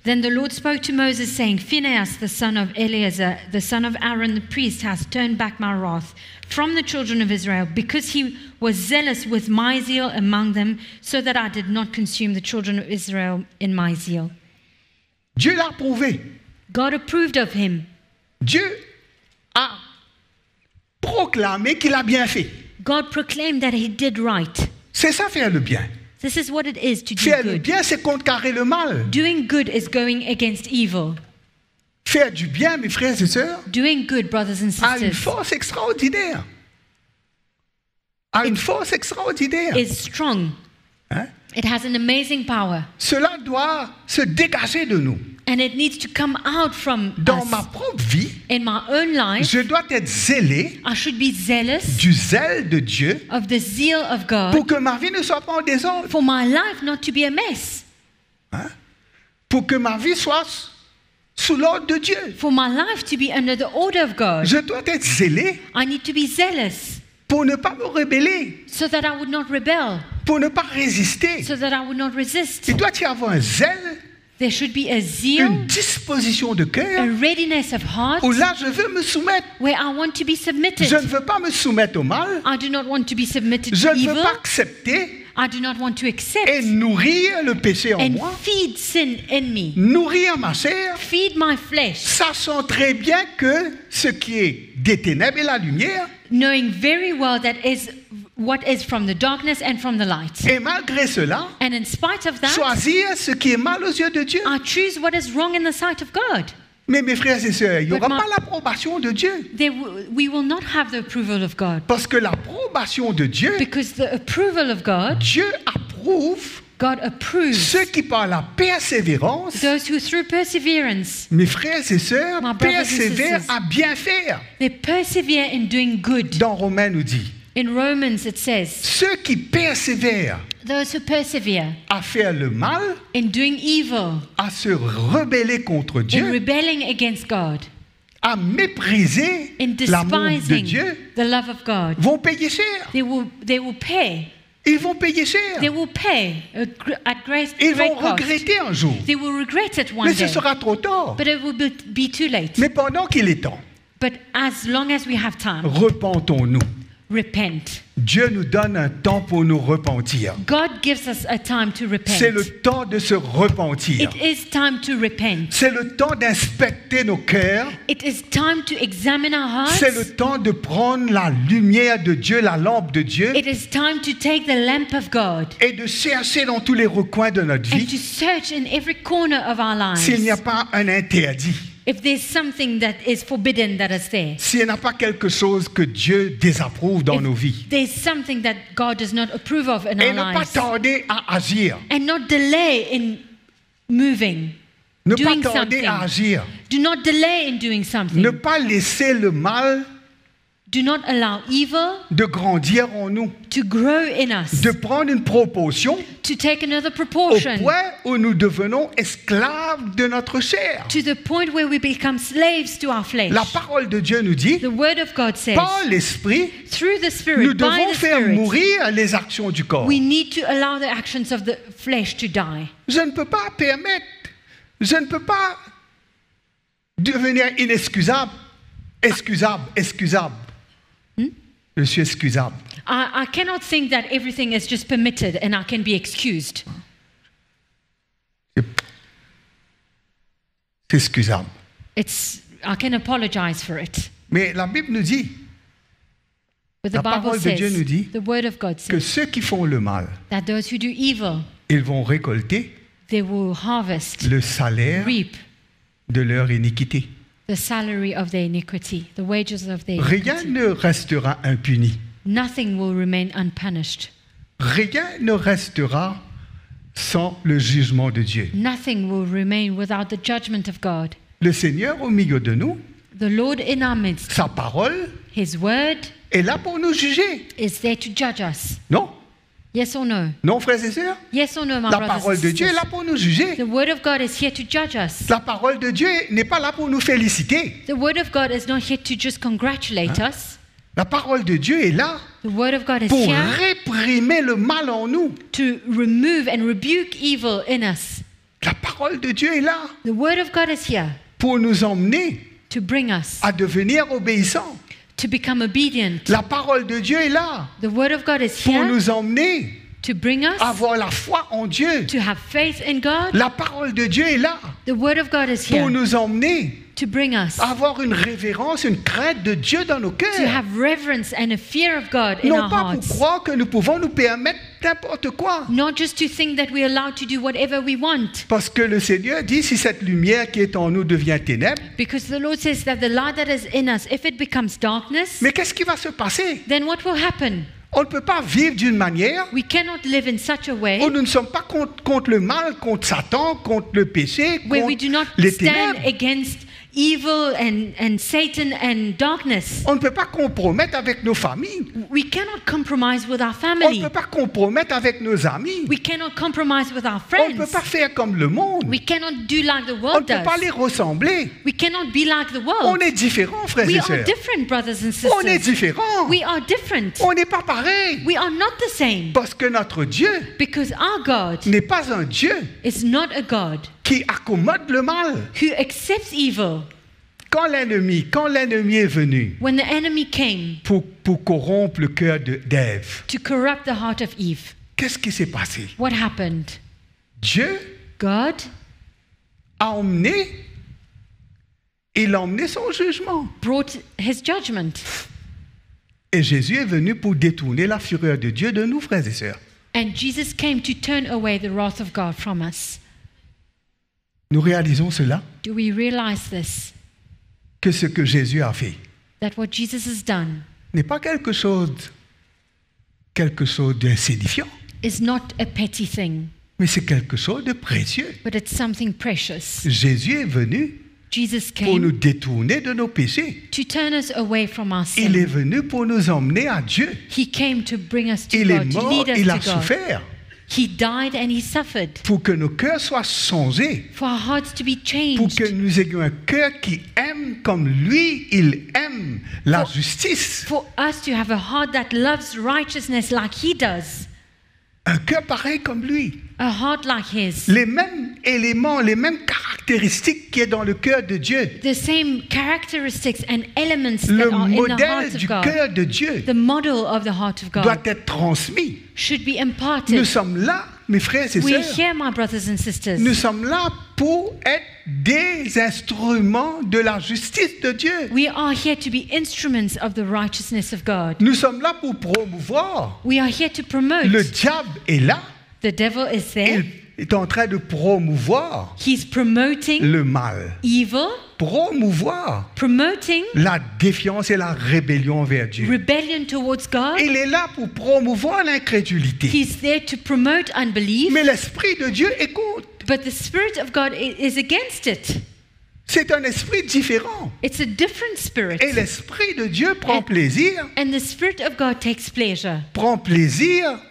Then the Lord spoke to Moses, saying, Phinehas, the son of Eleazar, the son of Aaron the priest, has turned back my wrath from the children of Israel, because he was zealous with my zeal among them, so that I did not consume the children of Israel in my zeal. Dieu l'a approuvé. God approved of him. Dieu a proclamé qu'il a bien fait. God proclaimed that he did right. C'est ça faire le bien. This is what it is to do Faire le good. bien, c'est contrecarrer le mal. Doing good is going against evil. Faire du bien, mes frères et sœurs, Doing good, brothers and a une sisters, force extraordinaire. A une force extraordinaire. is strong. Hein? It has an amazing power. Cela doit se dégager de nous. And it needs to come out from Dans us. ma propre vie, In my own life, je dois être zélé I should be zealous du zèle de Dieu of the zeal of God pour que ma vie ne soit pas en désordre. for my life not to be a mess, Hein? Pour que ma vie soit sous l'ordre de Dieu. for my life to be under the order of God. Je dois être zélé I need to be zealous pour ne pas me rebeller, so that I would not rebel, pour ne pas résister. so that I would not resist. Il doit y avoir un zèle There should be a zeal, une disposition de a cœur readiness of heart, où là je veux me soumettre. where I want to be submitted. Je ne veux pas me soumettre au mal. I do not want to be submitted Je to ne veux evil. pas accepter I do not want to et accept nourrir le péché en and moi, feed sin in me. nourrir ma chair, Feed my flesh, sachant très bien que ce qui est des ténèbres est la lumière. knowing very well that is what is from the darkness and from the light. Et malgré cela, And in spite of that, choisir ce qui est mal aux yeux de Dieu. I choose what is wrong in the sight of God. Mais mes frères et sœurs, il n'y But aura my- pas l'approbation de Dieu. We will not have the approval of God. Parce que l'approbation de Dieu, Because the approval of God, Dieu approuve God approves ceux qui par la persévérance, those who through perseverance, mes frères et sœurs, My brothers and persévèrent sisters. à bien faire. they persevere in doing good. Dans Romains nous dit, In Romans it says, ceux qui persévèrent those who persevere à faire le mal, in doing evil, à se rebeller contre in Dieu, rebelling against God, à mépriser in l'amour de despising Dieu, the love of God, vont payer cher. they will pay. Ils vont payer cher. They will pay at great Ils great vont cost. regretter un jour. They will regret it one Mais ce day. sera trop tard. But it will be too late. Mais pendant qu'il est temps, But as long as we have time, repentons-nous. repent. Dieu nous donne un temps pour nous repentir. God gives us a time to C'est repent. le temps de se repentir. It is time to repent. C'est le temps d'inspecter nos cœurs. It is time to examine our hearts. C'est le temps de prendre la lumière de Dieu, la lampe de Dieu, It is time to take the lamp of God et de chercher dans tous les recoins de notre and to vie search in every corner of our s'il n'y a lives. pas un interdit, If there's something that is forbidden that is there. s'il n'y a pas quelque chose que Dieu désapprouve dans If nos vies. there's something that God does not approve of in Et our ne pas lives. tarder à agir. And not delay in moving. Ne pas Doing tarder something. à agir. Do not delay in doing something. Ne pas laisser le mal Do not allow evil de grandir en nous. to grow in us. De prendre une proportion To take another au proportion. point où nous devenons esclaves de notre chair. To the point where we become slaves to our flesh. La parole de Dieu nous dit, The word of God says, par l'Esprit, through the nous Spirit, by devons the faire Spirit, mourir les actions du corps. we need to allow the actions of the flesh to die. Je ne peux pas permettre, je ne peux pas devenir inexcusable, excusable. Je suis excusable. I cannot think that everything is just permitted and I can be excused. C'est excusable. I can apologize for it. Mais la Bible nous dit But the La Bible parole de Dieu nous dit says, the word of God que says, ceux qui font le mal, that those who do evil, ils vont récolter they will harvest, le salaire reap de leur iniquité. the salary of their iniquity, the wages of their Rien iniquity. ne restera impuni. Nothing will remain unpunished. Rien ne restera sans le jugement de Dieu. Nothing will remain without the judgment of God. Le Seigneur au milieu de nous, The Lord in our midst, sa parole His word est là pour nous juger. is there to judge us. Non? Yes or no? Non, frères et sœurs? Yes or no, my La brothers parole and de Dieu est sisters? là pour nous juger. The word of God is here to judge us. La parole de Dieu n'est pas là pour nous féliciter. The word of God is not here to just congratulate us. La parole de Dieu est là The word of God is pour here réprimer le mal en nous. to remove and rebuke evil in us. La parole de Dieu est là The word of God is here pour nous emmener to bring us à devenir obéissants. to become obedient. La parole de Dieu est là The word of God is pour here nous emmener to bring us à avoir la foi en Dieu. to have faith in God. La parole de Dieu est là The word of God is pour here nous emmener to bring us à avoir une révérence, une crainte de Dieu dans nos to cœurs. have reverence and a fear of God in Non our pas pour hearts. croire que nous pouvons nous permettre n'importe quoi. Not just to think that we're allowed to do whatever we want. Parce que le Seigneur dit, si cette lumière qui est en nous devient ténèbres, Because the Lord says that the light that is in us, if it becomes darkness, mais qu'est-ce qui va se passer? then what will happen? On ne peut pas vivre d'une manière We cannot live in such a way où nous ne sommes pas contre le mal, contre Satan, contre le péché, where we contre do not les stand ténèbres. against evil and Satan and darkness. On ne peut pas compromettre avec nos familles. We cannot compromise with our On ne family. peut pas compromettre avec nos amis. We cannot compromise with our On ne peut friends. pas faire comme le monde. We cannot do like the On ne world peut pas does. les ressembler. We cannot be like the On world. est différents, frères We et are sœurs. different, brothers and On est sisters. différents. We are different. On n'est pas pareil. We are not the same. Parce que notre Dieu Because our God n'est pas un Dieu is not a God qui accommode le mal. who accepts evil. Quand l'ennemi est venu When the enemy came pour corrompre le cœur d'Ève, to corrupt the heart of Eve, qu'est-ce qui s'est passé? what happened? Dieu God a emmené son jugement. brought his judgment. Et Jésus est venu pour détourner la fureur de Dieu de nous, frères et sœurs. And Jesus came to turn away the wrath of God from us. Nous réalisons cela, Do we realize this? que ce que Jésus a fait That what Jesus has done n'est pas quelque chose d'insignifiant, is not a petty thing, mais c'est quelque chose de précieux. but it's something precious. Jésus est venu Jesus pour nous came détourner de nos péchés. to turn us away from our Il est sin. venu pour nous emmener à Dieu. He came to bring us to Il est God, to mort, lead il a us to God. souffert He died and he suffered pour que nos cœurs soient changés, for our hearts to be pour que changed, nous ayons un cœur qui aime comme lui, il aime la justice. for us to have a heart that loves righteousness like he does, Un cœur pareil comme lui. a heart like his. Les mêmes éléments, les mêmes caractéristiques qui est dans le cœur de Dieu. The same characteristics and elements Le that are in the modèle heart du of God, cœur de Dieu the model of the heart of doit God, être transmis. should be Nous imparted. sommes là, mes frères et We're sœurs. here, my brothers and sisters. Nous sommes là pour être des instruments de la justice de Dieu. We are here to be instruments of the righteousness of God. Nous sommes là pour promouvoir. We are here to promote. Le diable est là. The devil is there. Il est en train de promouvoir He's promoting le mal. evil, Promouvoir promoting la défiance et la rébellion vers Dieu. rebellion towards God. Il est là pour promouvoir l'incrédulité. He's there to promote unbelief. Mais l'Esprit de Dieu écoute. But the Spirit of God is against it. C'est un esprit différent. It's a different spirit. Et l'Esprit de Dieu prend plaisir And the Spirit of God takes pleasure.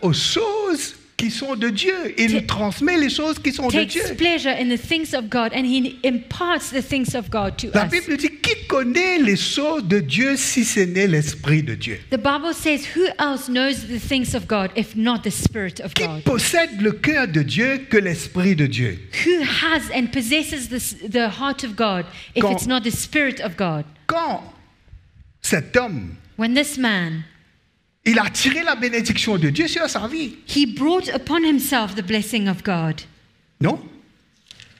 aux choses qui sont de Dieu. Il nous transmet les choses qui sont de Dieu. Takes pleasure in the things of God, and He imparts the things of God to La us. Bible dit, qui connaît les choses de Dieu si ce n'est l'Esprit de Dieu? The Bible says, who else knows the things of God if not the Spirit of Qui God? possède le cœur de Dieu que l'Esprit de Dieu? Who has and possesses the heart of God if Quand- it's not the Spirit of God? Quand cet homme, When this man, il a tiré la bénédiction de Dieu sur sa vie, he brought upon himself the blessing of God. non?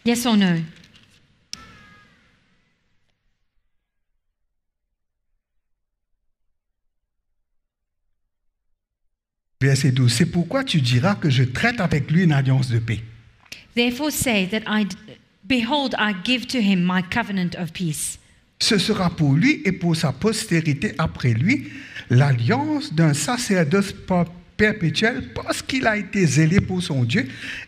Yes or no? Verset 12. C'est pourquoi tu diras que je traite avec lui une alliance de paix. Therefore say that behold, I give to him my covenant of peace. Ce sera pour lui et pour sa postérité après lui l'alliance d'un sacerdoce perpétuel parce qu'il a été zélé pour son Dieu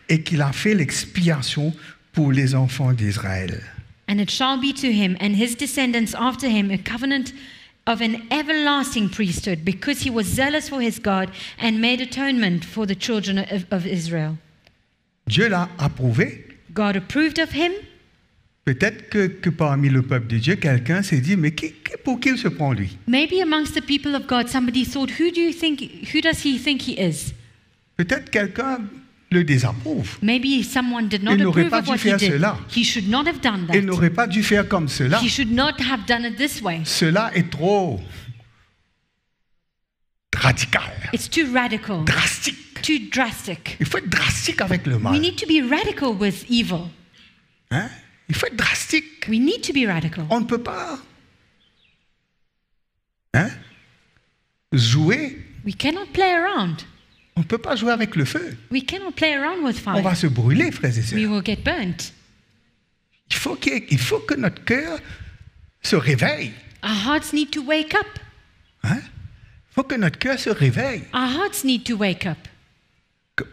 et qu'il a fait l'expiation pour les enfants d'Israël. And it shall be to him and his descendants after him a covenant of an everlasting priesthood, because he was zealous for his God and made atonement for the children of Israel. Dieu l'a approuvé. God approved of him. Peut-être que parmi le peuple de Dieu, quelqu'un s'est dit, mais pour qui il se prend lui? Maybe amongst the people of God, somebody thought, who does he think he is? Peut-être quelqu'un le désapprouve. Maybe someone did not Il n'aurait approve pas of dû what he faire did. cela. He should not have done Il that. n'aurait pas dû faire comme cela. He should not have done it this way. Cela est trop radical, It's too radical, drastique. too drastic. Il faut être drastique avec le We mal. need to be radical with evil. Hein? Il faut être drastique. We need to be radical. On ne peut pas jouer. We cannot play around. On ne peut pas jouer avec le feu. We cannot play around with On va fire. se brûler, frères et We sœurs. will get burnt. Il faut que notre cœur se réveille. Our hearts need to wake up. Hein? Il faut que notre cœur se réveille. Our hearts need to wake up.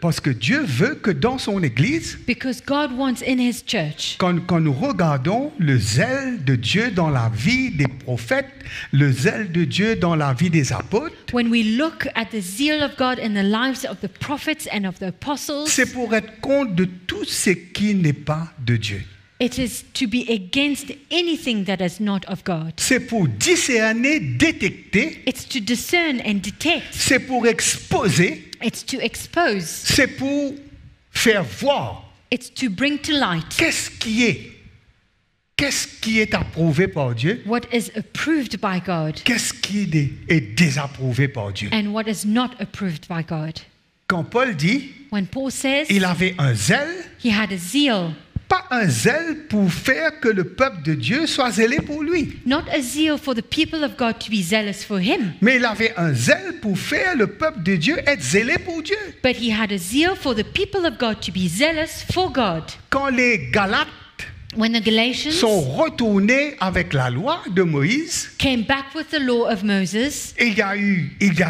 Parce que Dieu veut que dans son Église, Because God wants in His church, quand nous regardons le zèle de Dieu dans la vie des prophètes, le zèle de Dieu dans la vie des apôtres, when we look at the zeal of God in the lives of the prophets and of the apostles, c'est pour être contre de tout ce qui n'est pas de Dieu. it is to be against anything that is not of God. C'est pour discerner, détecter, It's to discern and detect. c'est pour exposer, It's to expose. c'est pour faire voir. It's to bring to light Qu'est-ce qui est approuvé par Dieu? what is approved by God Qu'est-ce qui est désapprouvé par Dieu? and what is not approved by God. Quand Paul dit, When Paul says il avait un zèle, he had a zeal, pas un zèle pour faire que le peuple de Dieu soit zélé pour lui, not a zeal for the people of God to be zealous for him, mais il avait un zèle pour faire le peuple de Dieu être zélé pour Dieu. but he had a zeal for the people of God to be zealous for God. Quand les Galates When the Galatians sont retournés avec la loi de Moïse, came back with the law of Moses, il y a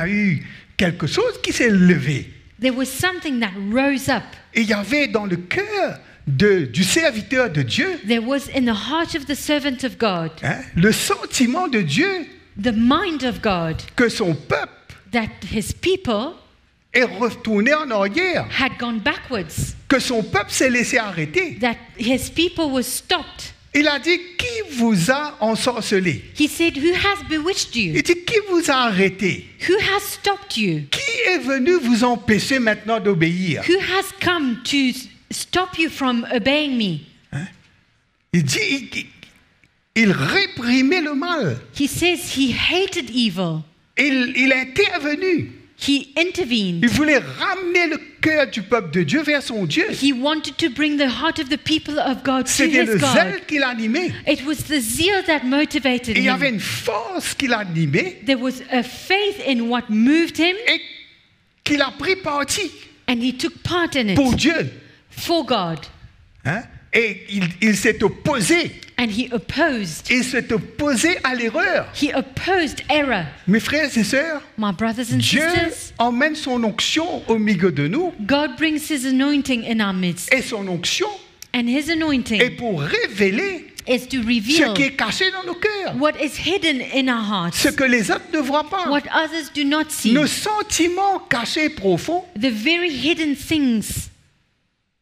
eu quelque chose qui s'est levé. there was something that rose up. Il y avait dans le cœur du serviteur de Dieu, There was in the heart of the servant of God, le sentiment de Dieu the mind of God, que son peuple that his people est retourné en arrière, had gone backwards, que son peuple s'est laissé arrêter. that his people was stopped. Il a dit, qui vous a ensorcelé? He said, who has bewitched you? Il dit, qui vous a arrêté? Who has stopped you? Qui est venu vous empêcher maintenant d'obéir? Who has come to stop you from obeying me? Il dit, il réprimait le mal. He says he hated evil. Il est intervenu. He intervened. Il voulait ramener le cœur du peuple de Dieu vers son Dieu. He wanted to bring the heart of the people of God to C'était his le God. zèle qui l'animait. It was the zeal that motivated Il y avait him. une force qui l'animait There was a faith in what moved him, et qu'il a pris parti and he took part in pour it Dieu. for God. Et il s'est opposé. And he opposed. Il s'est opposé à l'erreur. He opposed error. Mes frères et sœurs, My brothers and Dieu sisters, emmène son onction au milieu de nous. God brings his anointing in our midst. Et son onction And his est anointing pour révéler is to ce reveal qui est caché dans nos cœurs. what is hidden in our hearts, Ce que les autres ne voient pas. what others do not see, Nos sentiments cachés profonds. the very hidden things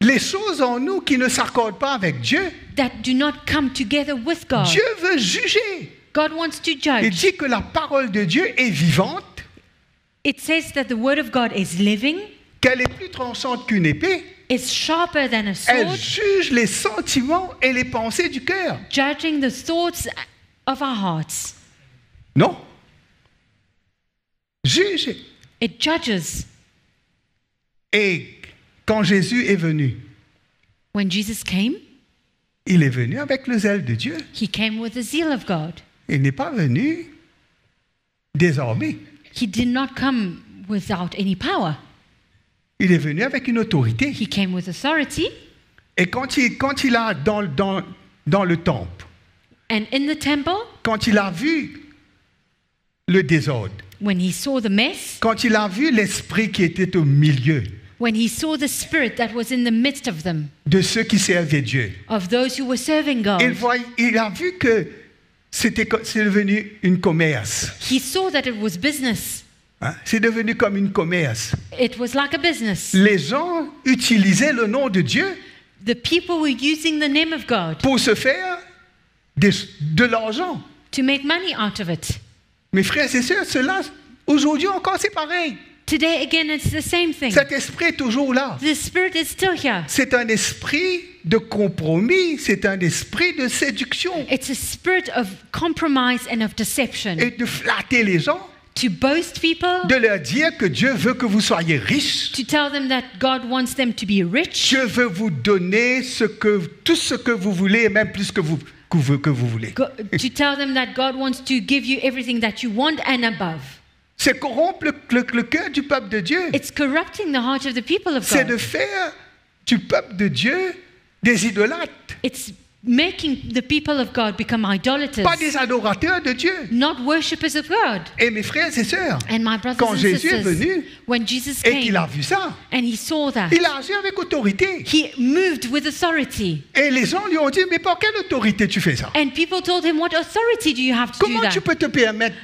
Les choses en nous qui ne s'accordent pas avec Dieu. that do not come together with God. Dieu veut juger. God wants to Il judge. dit que la parole de Dieu est vivante, It says that the word of God is living, qu'elle est plus tranchante qu'une épée. is sharper than a Elle sword, juge les sentiments et les pensées du cœur. judging the thoughts of our hearts. Non. Juge. It judges. Et quand Jésus est venu, When Jesus came, il est venu avec le zèle de Dieu. he came with the zeal of God. Il n'est pas venu désarmé. He did not come without any power. Il est venu avec une autorité. He came with authority. Et quand il a dans le temple, And in the temple, quand il a vu le désordre, when he saw the mess, quand il a vu l'esprit qui était au milieu when he saw the spirit that was in the midst of them, de ceux qui servaient Dieu, of those who were serving God, il a vu que c'est devenu une commerce. he saw that it was business. C'est devenu comme une commerce. It was like a business. Les gens utilisaient le nom de Dieu The people were using the name of God pour se faire de l'argent. to make money out of it. Mes frères et sœurs, cela, aujourd'hui encore, c'est pareil. Today, again, it's the same thing. Cet esprit est toujours là. The spirit is still here. C'est un esprit de compromis, c'est un esprit de séduction It's a spirit of compromise and of deception. et de flatter les gens, To boast people, de leur dire que Dieu veut que vous soyez riches. to tell them that God wants them to be rich, Dieu veut vous donner tout ce que vous voulez et même plus que vous voulez. to tell them that God wants to give you everything that you want and above. C'est corrompre le cœur du peuple de Dieu. It's corrupting the heart of the people of C'est de God. faire du peuple de Dieu des idolâtres, It's making the people of God become idolaters, pas des adorateurs de Dieu. not worshippers of God. Et mes frères et sœurs, And my brothers quand and Jésus est sisters, venu when Jesus et qu'il came a vu ça, and he saw that, il a agi avec autorité. he moved with authority. Et les gens lui ont dit, mais par quelle autorité tu fais ça? And people told him, what authority do you have to do Comment that? tu peux te permettre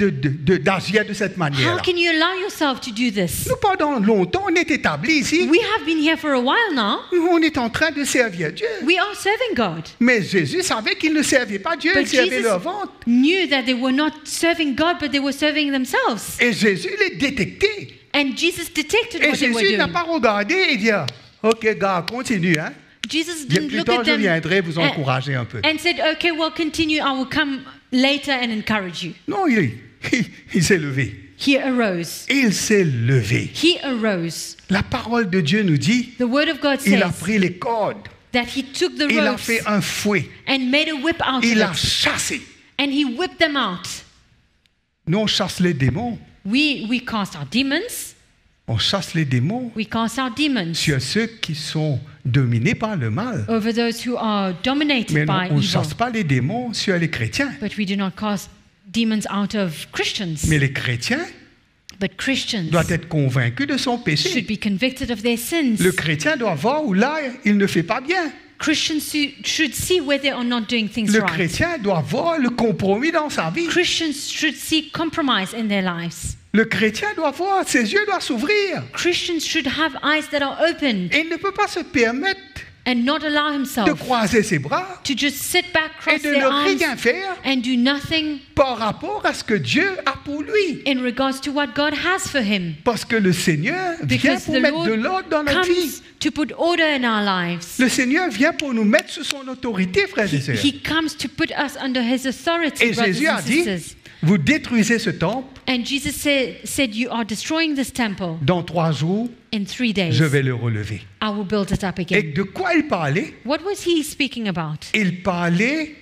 d'agir de cette How manière-là? can you allow yourself to do this? Nous, pendant longtemps, on est établis ici. We have been here for a while now. On est en train de servir Dieu. We are serving God. Mais Jésus savait qu'il ne servait pas Dieu, il But servait Jesus leur ventre. knew that they were not serving God, but they were serving themselves. Et Jésus les détectait. And Jesus detected Et what they were Jésus n'a doing. pas regardé et dit, OK, gars, continue. Hein? Jesus Bien didn't plus look tard, at je them viendrai vous encourager un peu. and said, okay, well, continue. I will come later and encourage you. Non, il s'est levé. He arose. Il s'est levé. He arose. La parole de Dieu nous dit, The word of God il a says pris les cordes, that he took the il a ropes fait un fouet, and made a whip out il a of it. chassé. And he whipped them out. Nous, on chasse les démons. We cast out demons. On chasse les démons We cast out demons sur ceux qui sont dominés par le mal. over those who are dominated Mais non, by on ne evil. chasse pas les démons sur les chrétiens. But we do not cast demons out of Christians. Mais les chrétiens But Christians doivent être convaincus de son should péché. be convicted of their sins. Le chrétien doit voir où là, il ne fait pas bien. Christians should see where they are not doing things Le right. chrétien doit voir le compromis dans sa vie. Christians should see compromise in their lives. Le chrétien doit voir, ses yeux doivent s'ouvrir. Christians should have eyes that are opened Il ne peut pas se permettre and not allow de himself croiser ses bras to just sit back, et cross de their ne rien arms, faire and do nothing par rapport à ce que Dieu a pour lui. in regards to what God has for him. Parce que le Seigneur vient Because pour the mettre de Lord l'ordre dans notre vie. comes to put order in our lives. Le Seigneur vient pour nous mettre sous son autorité, frères et sœurs. He comes to put us under his authority, Et brothers Jésus a and dit, sisters. vous détruisez ce temple, And Jesus said, you are destroying this temple. dans 3 jours, In 3 days, je vais le relever. I will build it up Et again. de quoi il parlait? What was he speaking about? Il parlait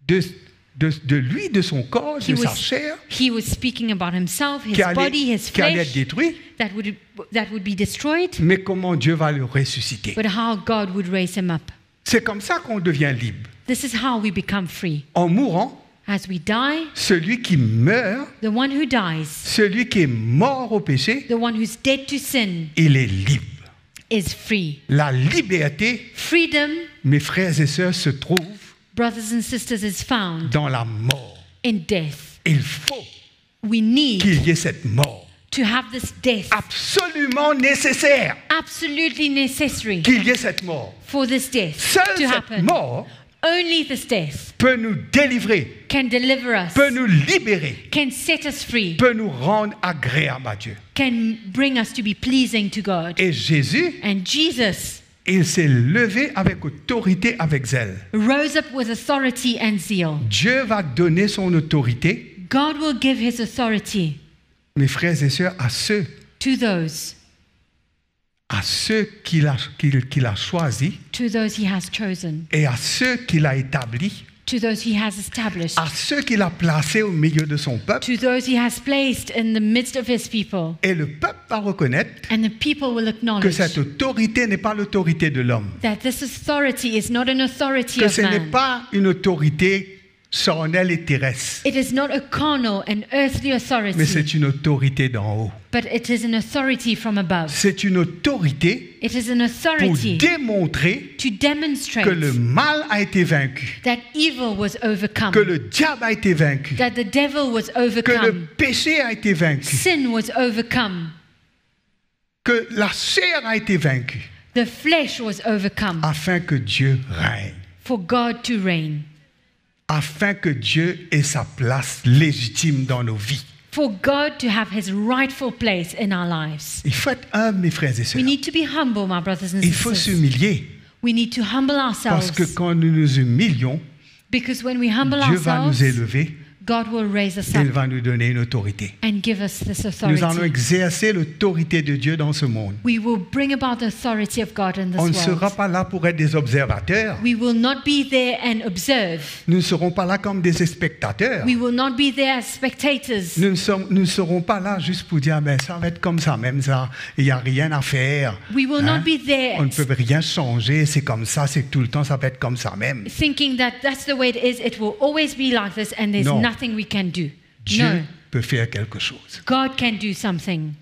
de lui, de son corps, de sa chair, He was speaking about himself, his qui allait, body, his qui allait être flesh, détruit, that would be destroyed, mais comment Dieu va le ressusciter. but how God would raise him up. C'est comme ça qu'on devient libre. This is how we become free. En mourant, As we die, celui qui meurt, the one who dies, celui qui est mort au péché, the one who's dead to sin, il est libre. is free. La liberté, Freedom, mes frères et sœurs, se trouve brothers and sisters, is found dans la mort. in death. Il faut We need qu'il y ait cette mort. to have this death Absolument nécessaire absolutely necessary qu'il y ait cette mort. for this death Seule to cette happen. mort Only this death peut nous délivrer, can deliver us, peut nous libérer, can set us free, peut nous rendre agréables à Dieu. can bring us to be pleasing to God. Et Jésus, And Jesus il s'est levé avec autorité, avec zèle. rose up with authority and zeal. Dieu va donner son autorité, God will give his authority mes frères et sœurs, à ceux qu'il a choisis to those he has chosen, et à ceux qu'il a établis, to those he has established, à ceux qu'il a placés au milieu de son peuple. to those he has placed in the midst of his people. Et le peuple va reconnaître And the people will que acknowledge cette autorité n'est pas l'autorité de l'homme, that this authority is not an authority que of ce n'est man. pas une autorité charnelle et terrestre, It is not a carnal and earthly mais authority, c'est une autorité d'en haut. but it is an authority from above. C'est une autorité It is an pour authority démontrer to demonstrate que le mal a été vaincu, that evil was overcome, que le diable a été vaincu, that the devil was que le overcome, péché a été vaincu, sin was overcome, que la chair a été vaincue, the flesh was overcome, afin que Dieu règne, for God to reign, afin que Dieu ait sa place légitime dans nos vies. for God to have his rightful place in our lives. Il faut être humble, mes frères et sœurs. We need to be humble, my brothers and Il faut sisters. s'humilier, We need to humble parce ourselves, que quand nous nous humilions, because when we humble Dieu va nous ourselves, élever, God will raise us et il up va nous donner une autorité. and give us this Nous allons authority. exercer l'autorité de Dieu dans ce monde. We will bring about the authority of God in On ne this sera world. pas là pour être des observateurs. We will not be there and observe. Nous ne serons pas là comme des spectateurs. We will not be there as spectators. Nous ne serons pas là juste pour dire, ben, ça va être comme ça, même ça, il n'y a rien à faire. We will Hein? not be there On ne peut rien changer, c'est comme ça, c'est tout le temps, ça va être comme ça même. thinking that that's the way it is. It will always be like this and there's Non. nothing we can do. Dieu No. peut faire quelque chose. God can do something.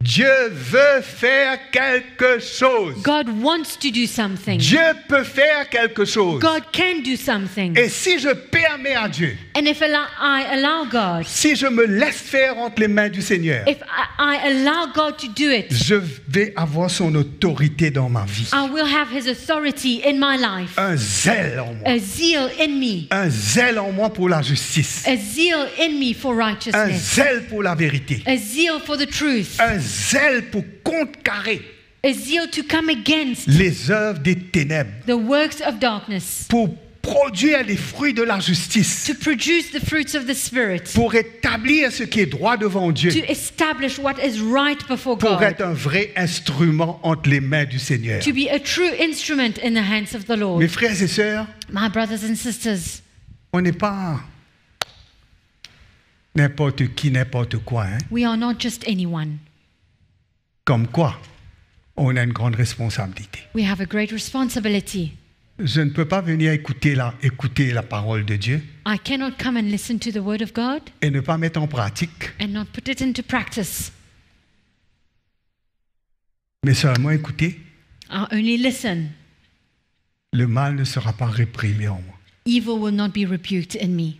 Dieu veut faire quelque chose. God wants to do something. Dieu peut faire quelque chose. God can do something. Et si je permets à Dieu, And if I allow God, si je me laisse faire entre les mains du Seigneur, if I allow God to do it, je vais avoir son autorité dans ma vie. I will have his authority in my life. Un zèle en moi. A zeal in me. Un zèle en moi pour la justice. A zeal in me for Un righteousness. zèle pour la vérité. A zeal for the truth. Un zèle pour contrecarrer A zeal to come against les œuvres des ténèbres, the works of darkness, pour produire les fruits de la justice, to produce the fruits of the Spirit, pour établir ce qui est droit devant Dieu, to establish what is right before pour God, être un vrai instrument entre les mains du Seigneur. to be a true instrument in the hands of the Lord. Mes frères et sœurs, My brothers and sisters, on n'est pas n'importe qui, n'importe quoi. Hein? we are not just anyone. Comme quoi, on a une grande responsabilité. We have a great responsibility. Je ne peux pas venir écouter la parole de Dieu I cannot come and listen to the Word of God et ne pas mettre en pratique, and not put it into practice. mais seulement écouter. I only listen. Le mal ne sera pas réprimé en moi. Evil will not be rebuked in me.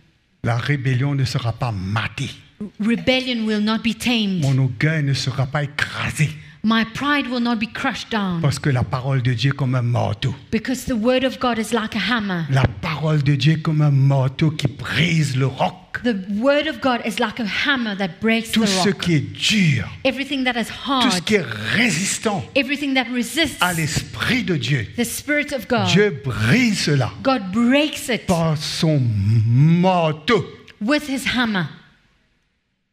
La rébellion ne sera pas matée. Rebellion will not be tamed. Mon orgueil ne sera pas écrasé. My pride will not be crushed down. Parce que la parole de Dieu est comme un marteau. Because the Word of God is like a hammer. La parole de Dieu est comme un marteau qui brise le roc. The Word of God is like a hammer that breaks Tout the ce rock. qui est dur, Everything that is tout ce hard, qui est résistant everything that resists à l'Esprit de Dieu, the Spirit of God, Dieu brise cela God breaks it par son marteau, with His hammer,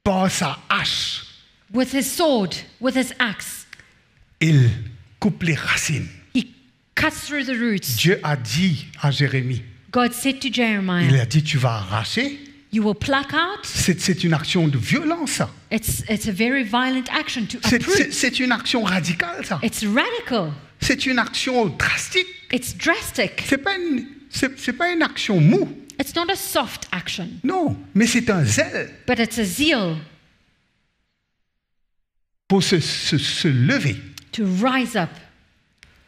par sa hache. with His sword, with His axe. Il coupe les racines. He cuts through the roots. Dieu a dit à Jérémie, God said to il Jeremiah, a dit, tu vas arracher. you will pluck out. C'est une action de violence, ça. It's a very violent action to C'est uproot. une action radicale, ça. It's radical. C'est une action drastique. It's drastic. C'est pas une action mou. It's not a soft action, Non, mais c'est un zèle but it's a zeal pour se lever to rise up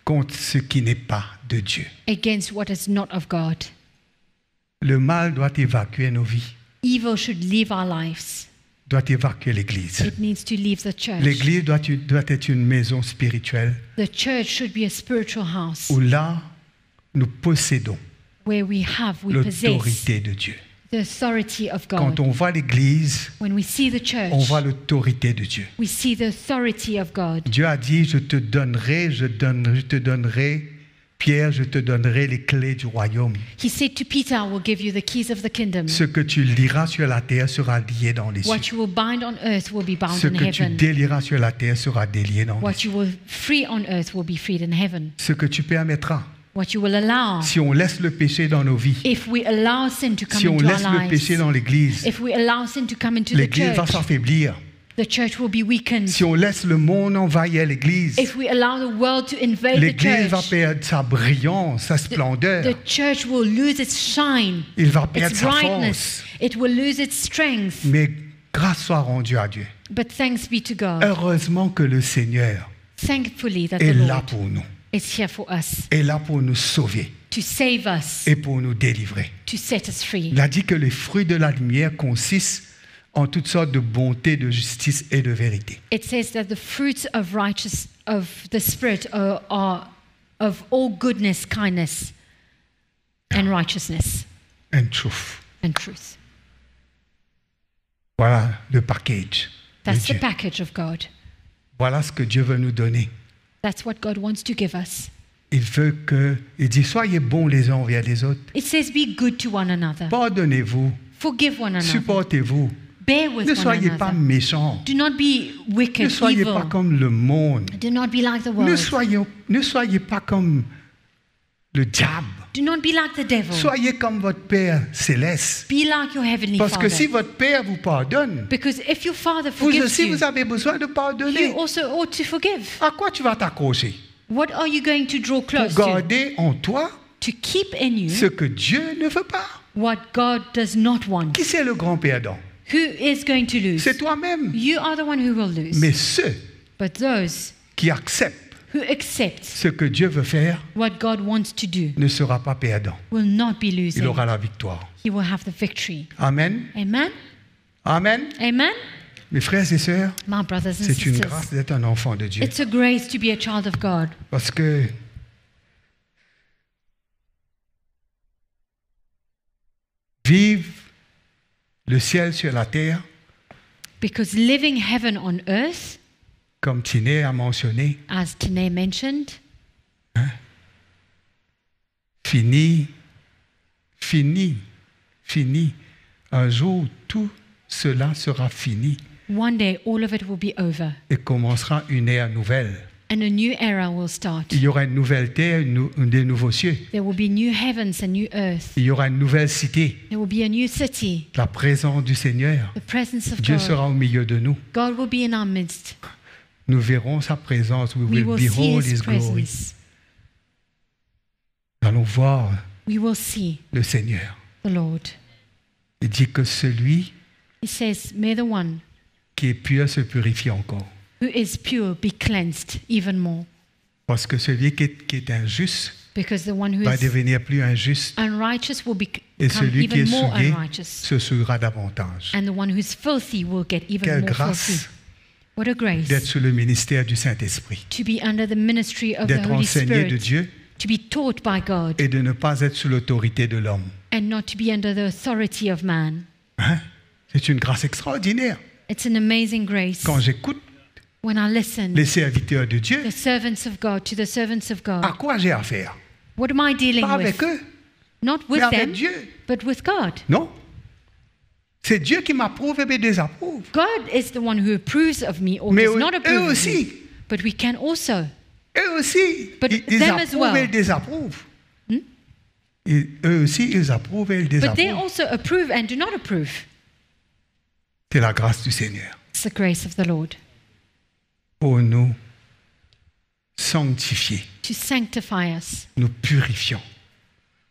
contre ce qui n'est pas de Dieu. against what is not of God. Le mal doit évacuer nos vies, Evil should leave our lives. doit évacuer l'Église. It needs to leave the church. L'Église doit être une maison spirituelle The church should be a spiritual house où là, nous possédons where we possess l'autorité de Dieu. the authority of Quand God. on voit l'Église, When we see the church, on voit l'autorité de Dieu. we see the authority of God. Dieu a dit, je te donnerai, Pierre, je te donnerai les clés du royaume. He said to Peter, I will give you the keys of the kingdom. Ce que tu liras sur la terre sera lié dans les cieux. What you will bind on earth will be bound Ce in que tu heaven. délieras sur la terre sera délié dans les What cieux. you will free on earth will be freed in heaven. Ce que tu permettras, What you will allow. si on laisse le péché dans nos vies, If we allow sin to come si on into laisse our le péché lives, dans l'Église, if we allow sin to come into the l'Église va church, s'affaiblir. the church will be weakened. Si on laisse le monde envahir l'Église, If we allow the world to invade the l'Église va church, perdre sa brillance, sa splendeur. the church will lose its shine, Il va perdre its sa brightness. force. It will lose its strength. Mais grâce soit rendue à Dieu. But thanks be to God. Heureusement que le Seigneur Thankfully that est the là Lord pour nous, is here for us, est là pour nous sauver to save us, et pour nous délivrer. to set us free. Il a dit que les fruits de la lumière consistent en toutes sortes de bonté, de justice et de vérité. It says that the fruits of the Spirit are of all goodness, kindness, and righteousness And truth. and truth. Voilà le package de That's the Dieu. package of God. Voilà ce que Dieu veut nous donner. That's what God wants to give us. Il dit, soyez bons les uns envers les autres. It says, be good to one another. Pardonnez-vous. Forgive one another. Supportez-vous. Bear with Ne one soyez pas another. méchants. Do not be Ne wicked, soyez pas evil. comme le monde. Do not be like the Ne world. soyez pas comme le diable. Do not be like the devil. Soyez comme votre Père céleste. Be like your heavenly Parce que Father. si votre Père vous pardonne, Because if your Father vous forgives aussi you, vous avez besoin de you pardonner. also ought to forgive. À quoi tu vas t'accrocher? What are you going to draw Pour close to? garder en toi To keep in you ce que Dieu ne veut pas. what God does not want. Qui c'est le grand perdant? Who is going to lose? C'est toi-même. You are the one who will lose. Mais ceux But those qui acceptent who accept ce que Dieu veut faire what God wants to do ne sera pas perdant. will not be Il losing. aura la victoire. He will have the victory. Amen. Amen? Amen. Amen? Mes frères et sœurs, My brothers and c'est une sisters, grâce d'être un enfant de Dieu. it's a grace to be a child of God. Parce que vivre le ciel sur la terre, Because living heaven on earth comme Tiné a mentionné, as Tine mentioned, fini. Un jour, tout cela sera fini one day all of it will be over et commencera une ère nouvelle. and a new era will start. Il y aura une nouvelle terre, des nouveaux cieux. There will be new heavens and new earth. Il y aura une nouvelle cité. There will be a new city. La présence du Seigneur. The presence of Dieu God. sera au milieu de nous. God will be in our midst. Nous verrons sa présence. We We will will see behold His His glory. presence. Nous allons voir We will see le Seigneur. the Lord. Il dit que celui He says, may the one qui est pur se purifie encore. who is pure be cleansed even more. Parce que celui qui est injuste Because the one who va is devenir plus injuste unrighteous will et become celui qui even est more souillé unrighteous. se souillera davantage. And the one who is filthy will get even Quelle more grâce filthy. What a grace d'être sous le ministère du Saint-Esprit, to be under the ministry of the d'être Holy enseigné de Spirit, Dieu to be taught by God, et de ne pas être sous l'autorité de l'homme. and not to be under the authority of man. Hein? C'est une grâce extraordinaire. It's an amazing grace. Quand j'écoute When I listen, les serviteurs de Dieu, the servants of God, to the servants of God, à quoi j'ai affaire? what am I dealing Pas with? avec eux, Not mais with avec them, Dieu. but with God. Non. C'est Dieu qui m'approuve et me désapprouve. God is the one who approves of me or Mais does not eux approve of me. aussi, But we can also. eux aussi, But ils them as approuvent well. et ils désapprouvent. Et eux aussi, ils approuvent et ils But they désapprouvent. also approve and do not approve. C'est la grâce du Seigneur It's the grace of the Lord pour nous sanctifier, to sanctify us, nous purifions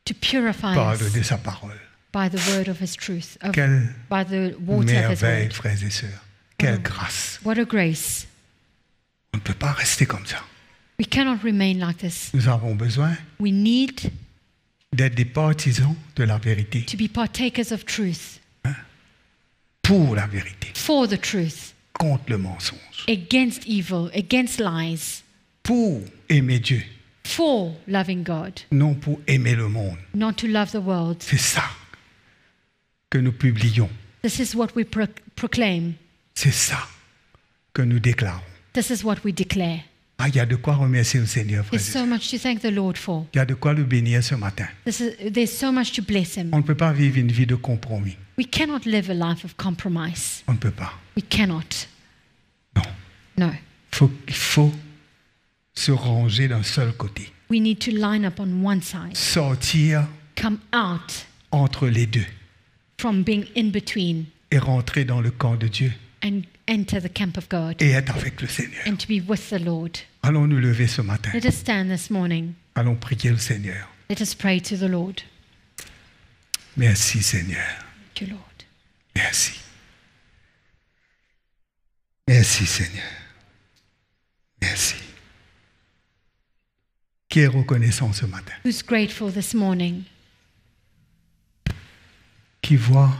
to purify par us de sa parole. by the word of His truth, Quelle by the water of His merveille, word. frères et sœurs. Quelle grâce. What a grace. On ne peut pas rester comme ça. We cannot remain like this. Nous avons besoin We need d'être des partisans de la vérité, to be partakers of truth, pour la vérité, for the truth, contre le mensonge, against evil, against lies, pour aimer Dieu, for loving God, non pour aimer le monde. not to love the world. C'est ça que nous publions. This is what we proclaim. C'est ça que nous déclarons. This is what we declare. Ah, il y a de quoi remercier le Seigneur, frères et There's so sœurs. much to thank the Lord for. Il y a de quoi le bénir ce matin. There's so much to bless Him. On ne peut pas vivre une vie de compromis. We cannot live a life of compromise. On ne peut pas. We cannot. Non. No. Il faut se ranger d'un seul côté. We need to line up on one side, Sortir come out entre les deux from being in between et rentrer dans le camp de Dieu and enter the camp of God et être avec le Seigneur. and to be with the Lord. Allons nous lever ce matin. Let us stand this morning. Allons prier le Seigneur. Let us pray to the Lord. Merci Seigneur. Thank you, Lord. Merci. Merci Seigneur. Merci. Qui est reconnaissant ce matin? Who's grateful this morning? Qui voit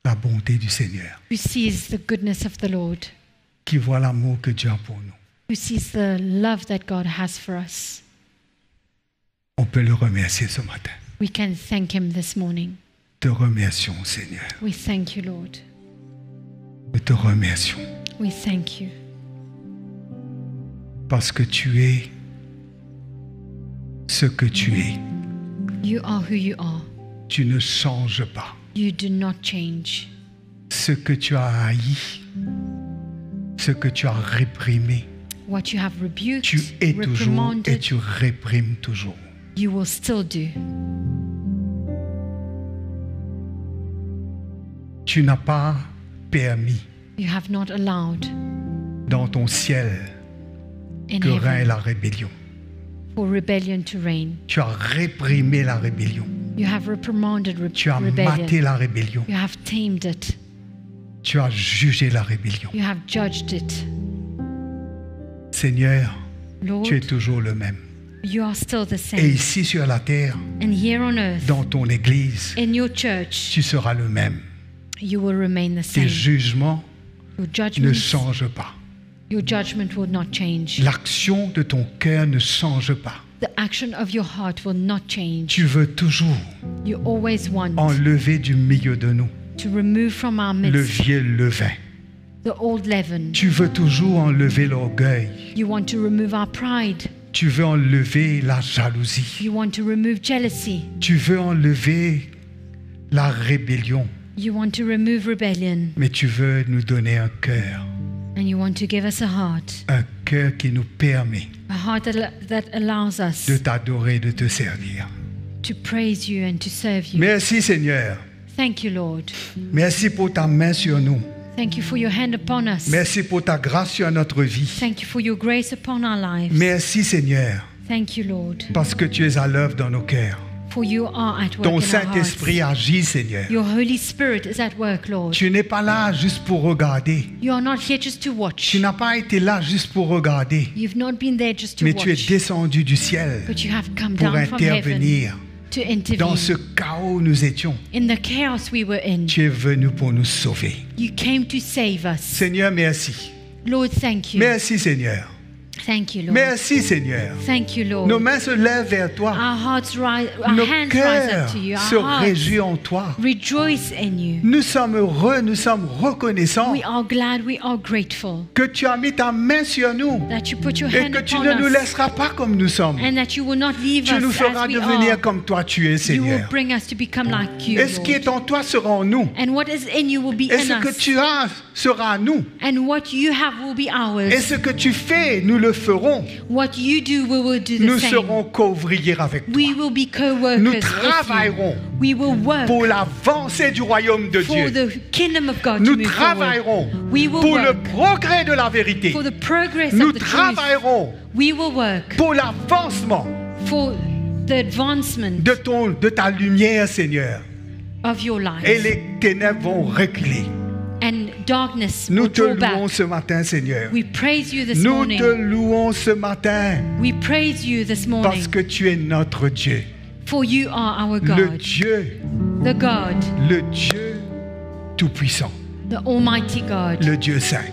la bonté du Seigneur? Who sees the goodness of the Lord? Qui voit l'amour que Dieu a pour nous? Who sees the love that God has for us? On peut le remercier ce matin. We can thank Him this morning. Te remercions Seigneur. We thank you, Lord. Nous te remercions We thank you parce que tu es ce que tu es. You are who you are. Tu ne changes pas. You do not change. Ce que tu as haï, ce que tu as réprimé, What you have rebuked, tu es toujours et reprimanded, tu réprimes toujours. you will still do. Tu n'as pas permis You have not allowed dans ton ciel in que règne heaven la rébellion. for rebellion to reign. Tu as réprimé la rébellion. You have reprimanded Tu as maté rebellion. la rébellion. You have tamed it. Tu as jugé la rébellion. You have judged it. Seigneur, Lord, tu es toujours le même. you are still the Et same. ici sur la terre, And here on earth, dans ton église, in your church, tu seras le même. you will remain the Tes same. jugements Your ne judgment, changent pas. your judgment will not change. L'action de ton cœur ne change pas. The action of your heart will not change. Tu veux toujours You always want enlever du milieu de nous to remove from our le midst vieux levain the old leaven. Tu veux toujours enlever l'orgueil. You want to remove our pride. Tu veux enlever la jalousie. You want to remove jealousy. Tu veux enlever la rébellion. You want to remove rebellion. Mais tu veux nous donner un cœur. And you want to give us a heart. Un cœur qui nous permet A heart that allows us de t'adorer, de te servir. to praise you and to serve you. Merci Seigneur. Thank you, Lord. Merci pour ta main sur nous. Thank you for your hand upon us. Merci pour ta grâce sur notre vie. Thank you for your grace upon our lives. Merci Seigneur, Thank you, Lord, parce que tu es à l'œuvre dans nos cœurs. for you are at work Ton in our Saint-Esprit hearts. agit Seigneur. Your Holy Spirit is at work, Lord. Tu n'es pas là juste pour regarder. You are not here just to watch. Tu n'as pas été là juste pour regarder. You've not been there just to Mais tu es watch. descendu du ciel But you have come pour down from heaven intervenir to dans ce intervene. chaos où nous étions. In the chaos we were in, Tu es venu pour nous sauver. you came to save us. Seigneur, merci. Lord, thank you. Merci Seigneur. Thank you, Lord. Merci Seigneur. Thank you, Lord. Nos mains se lèvent vers toi. Our hearts rise, our Nos hands rise cœurs up to you. se Our hearts réjouissent en toi. rejoice in you. Nous sommes heureux, nous sommes reconnaissants We are glad, we are grateful que tu as mis ta main sur nous that you put your et hand que tu upon ne nous us laisseras pas comme nous sommes. and that you will not leave Tu us nous feras as we devenir are. comme toi tu es, You will Seigneur. bring us to become like you, Et ce qui est Lord. en toi sera en nous. And what is in you will be Et in ce que us. tu as sera à nous. And what you have will be Et ours. ce que tu fais, nous le ferons. What you do, we will do the Nous same. serons co-ouvriers avec toi. We will be co-workers Nous with travaillerons you. We will work pour l'avancée du royaume de for Dieu. the kingdom of God to Nous move travaillerons forward. We will pour le work progrès de la vérité. for the progress Nous of the truth. travaillerons We will work pour l'avancement for the advancement de ta lumière, Seigneur. of your Et life. les ténèbres vont reculer. And darkness Nous will te draw louons back. ce matin, Seigneur. We praise you this Nous morning. te louons ce matin We praise you this morning. parce que tu es notre Dieu. For you are our Le God. Dieu, The God, le Dieu tout-puissant, the Almighty God, le Dieu saint.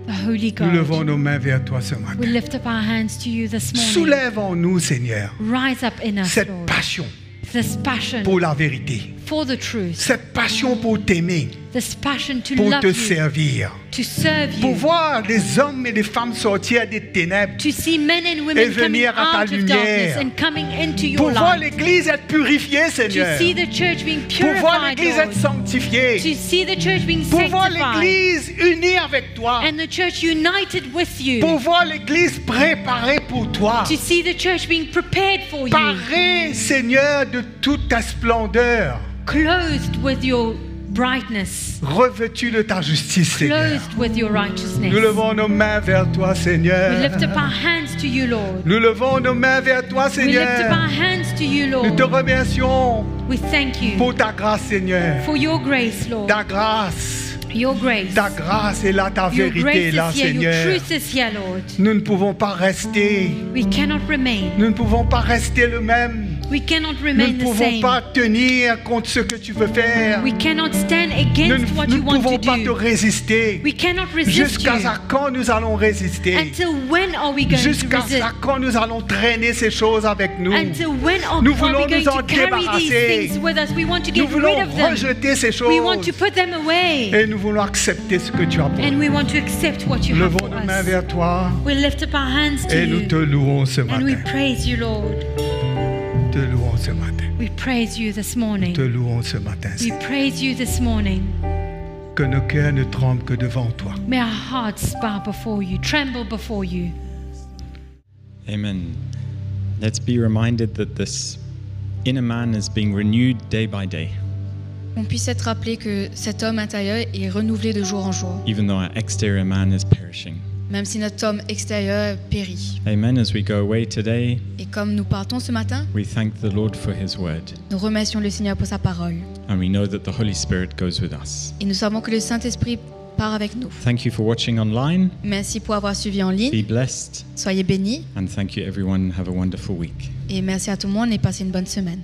the Holy Nous levons God. nos mains vers toi ce We matin. lift up our hands to you this morning. Soulève en nous, Seigneur, Rise up in us, cette Lord. passion This passion pour la vérité, for the truth. cette passion pour t'aimer, This passion to pour love te you, servir, to serve pour you, voir des hommes et des femmes sortir des ténèbres, to see men and Et women coming venir à ta out of lumière. darkness and coming into your pour voir light. l'Église être purifiée, To Seigneur, see the church being pour voir purified, l'Église être Lord. sanctifiée, To see the church being pour voir sanctified. l'Église unie avec toi, And the church united with you. pour voir l'Église préparée pour toi, To see the church being prepared for you. parée, Seigneur, de toute ta splendeur, Clothed with your brightness. revêtue de ta justice, Seigneur. Clothed with your righteousness. Nous levons nos mains vers toi, We Seigneur. lift up our hands to you, Lord. Nous levons nos mains vers toi, We lift up Seigneur. our hands to you, Nous te Lord. remercions We thank you pour ta grâce, Seigneur. for your grace, Lord. Ta grâce, Your grace. ta grâce est là, ta Your vérité grace est là, is here. Your Seigneur. truth is here, Lord. Nous ne pouvons pas rester. We cannot remain. Nous ne pouvons pas rester le même. We cannot Nous remain ne the pouvons same. pas tenir contre ce que tu veux faire. We cannot stand Nous against what ne you want pouvons to pas te do. résister. We cannot resist Jusqu'à you. quand nous allons résister? Until when are we going to Jusqu'à resist? quand nous allons traîner ces choses avec nous? Until when are Nous we voulons going nous en to carry these débarrasser. things with us? We want to Nous get voulons rid of them. rejeter ces We want choses to put them away. et nous voulons accepter ce que tu as pour nous. And we want to accept what you Nous have levons for nos mains us. vers toi We lift up our hands to et nous te you. louons ce And we matin. praise you, Lord. Te louons ce matin. We praise you this Te morning. louons ce matin. We praise you this morning. Que nos cœurs ne tremblent que devant toi. May our hearts bow before you, tremble before you. Amen. Let's be reminded that this inner man is being renewed day by day, On puisse être rappelé que cet homme intérieur est renouvelé de jour en jour, even though our exterior man is perishing. même si notre homme extérieur périt. Amen. As we go away today, Et comme nous partons ce matin, we thank the Lord for his word, nous remercions le Seigneur pour sa parole. and we know that the Holy Spirit goes with us. Et nous savons que le Saint-Esprit part avec nous. Thank you for watching online. Merci pour avoir suivi en Be ligne. blessed, Soyez bénis. and thank you everyone. Have a wonderful week. Et merci à tout le monde et passez une bonne semaine.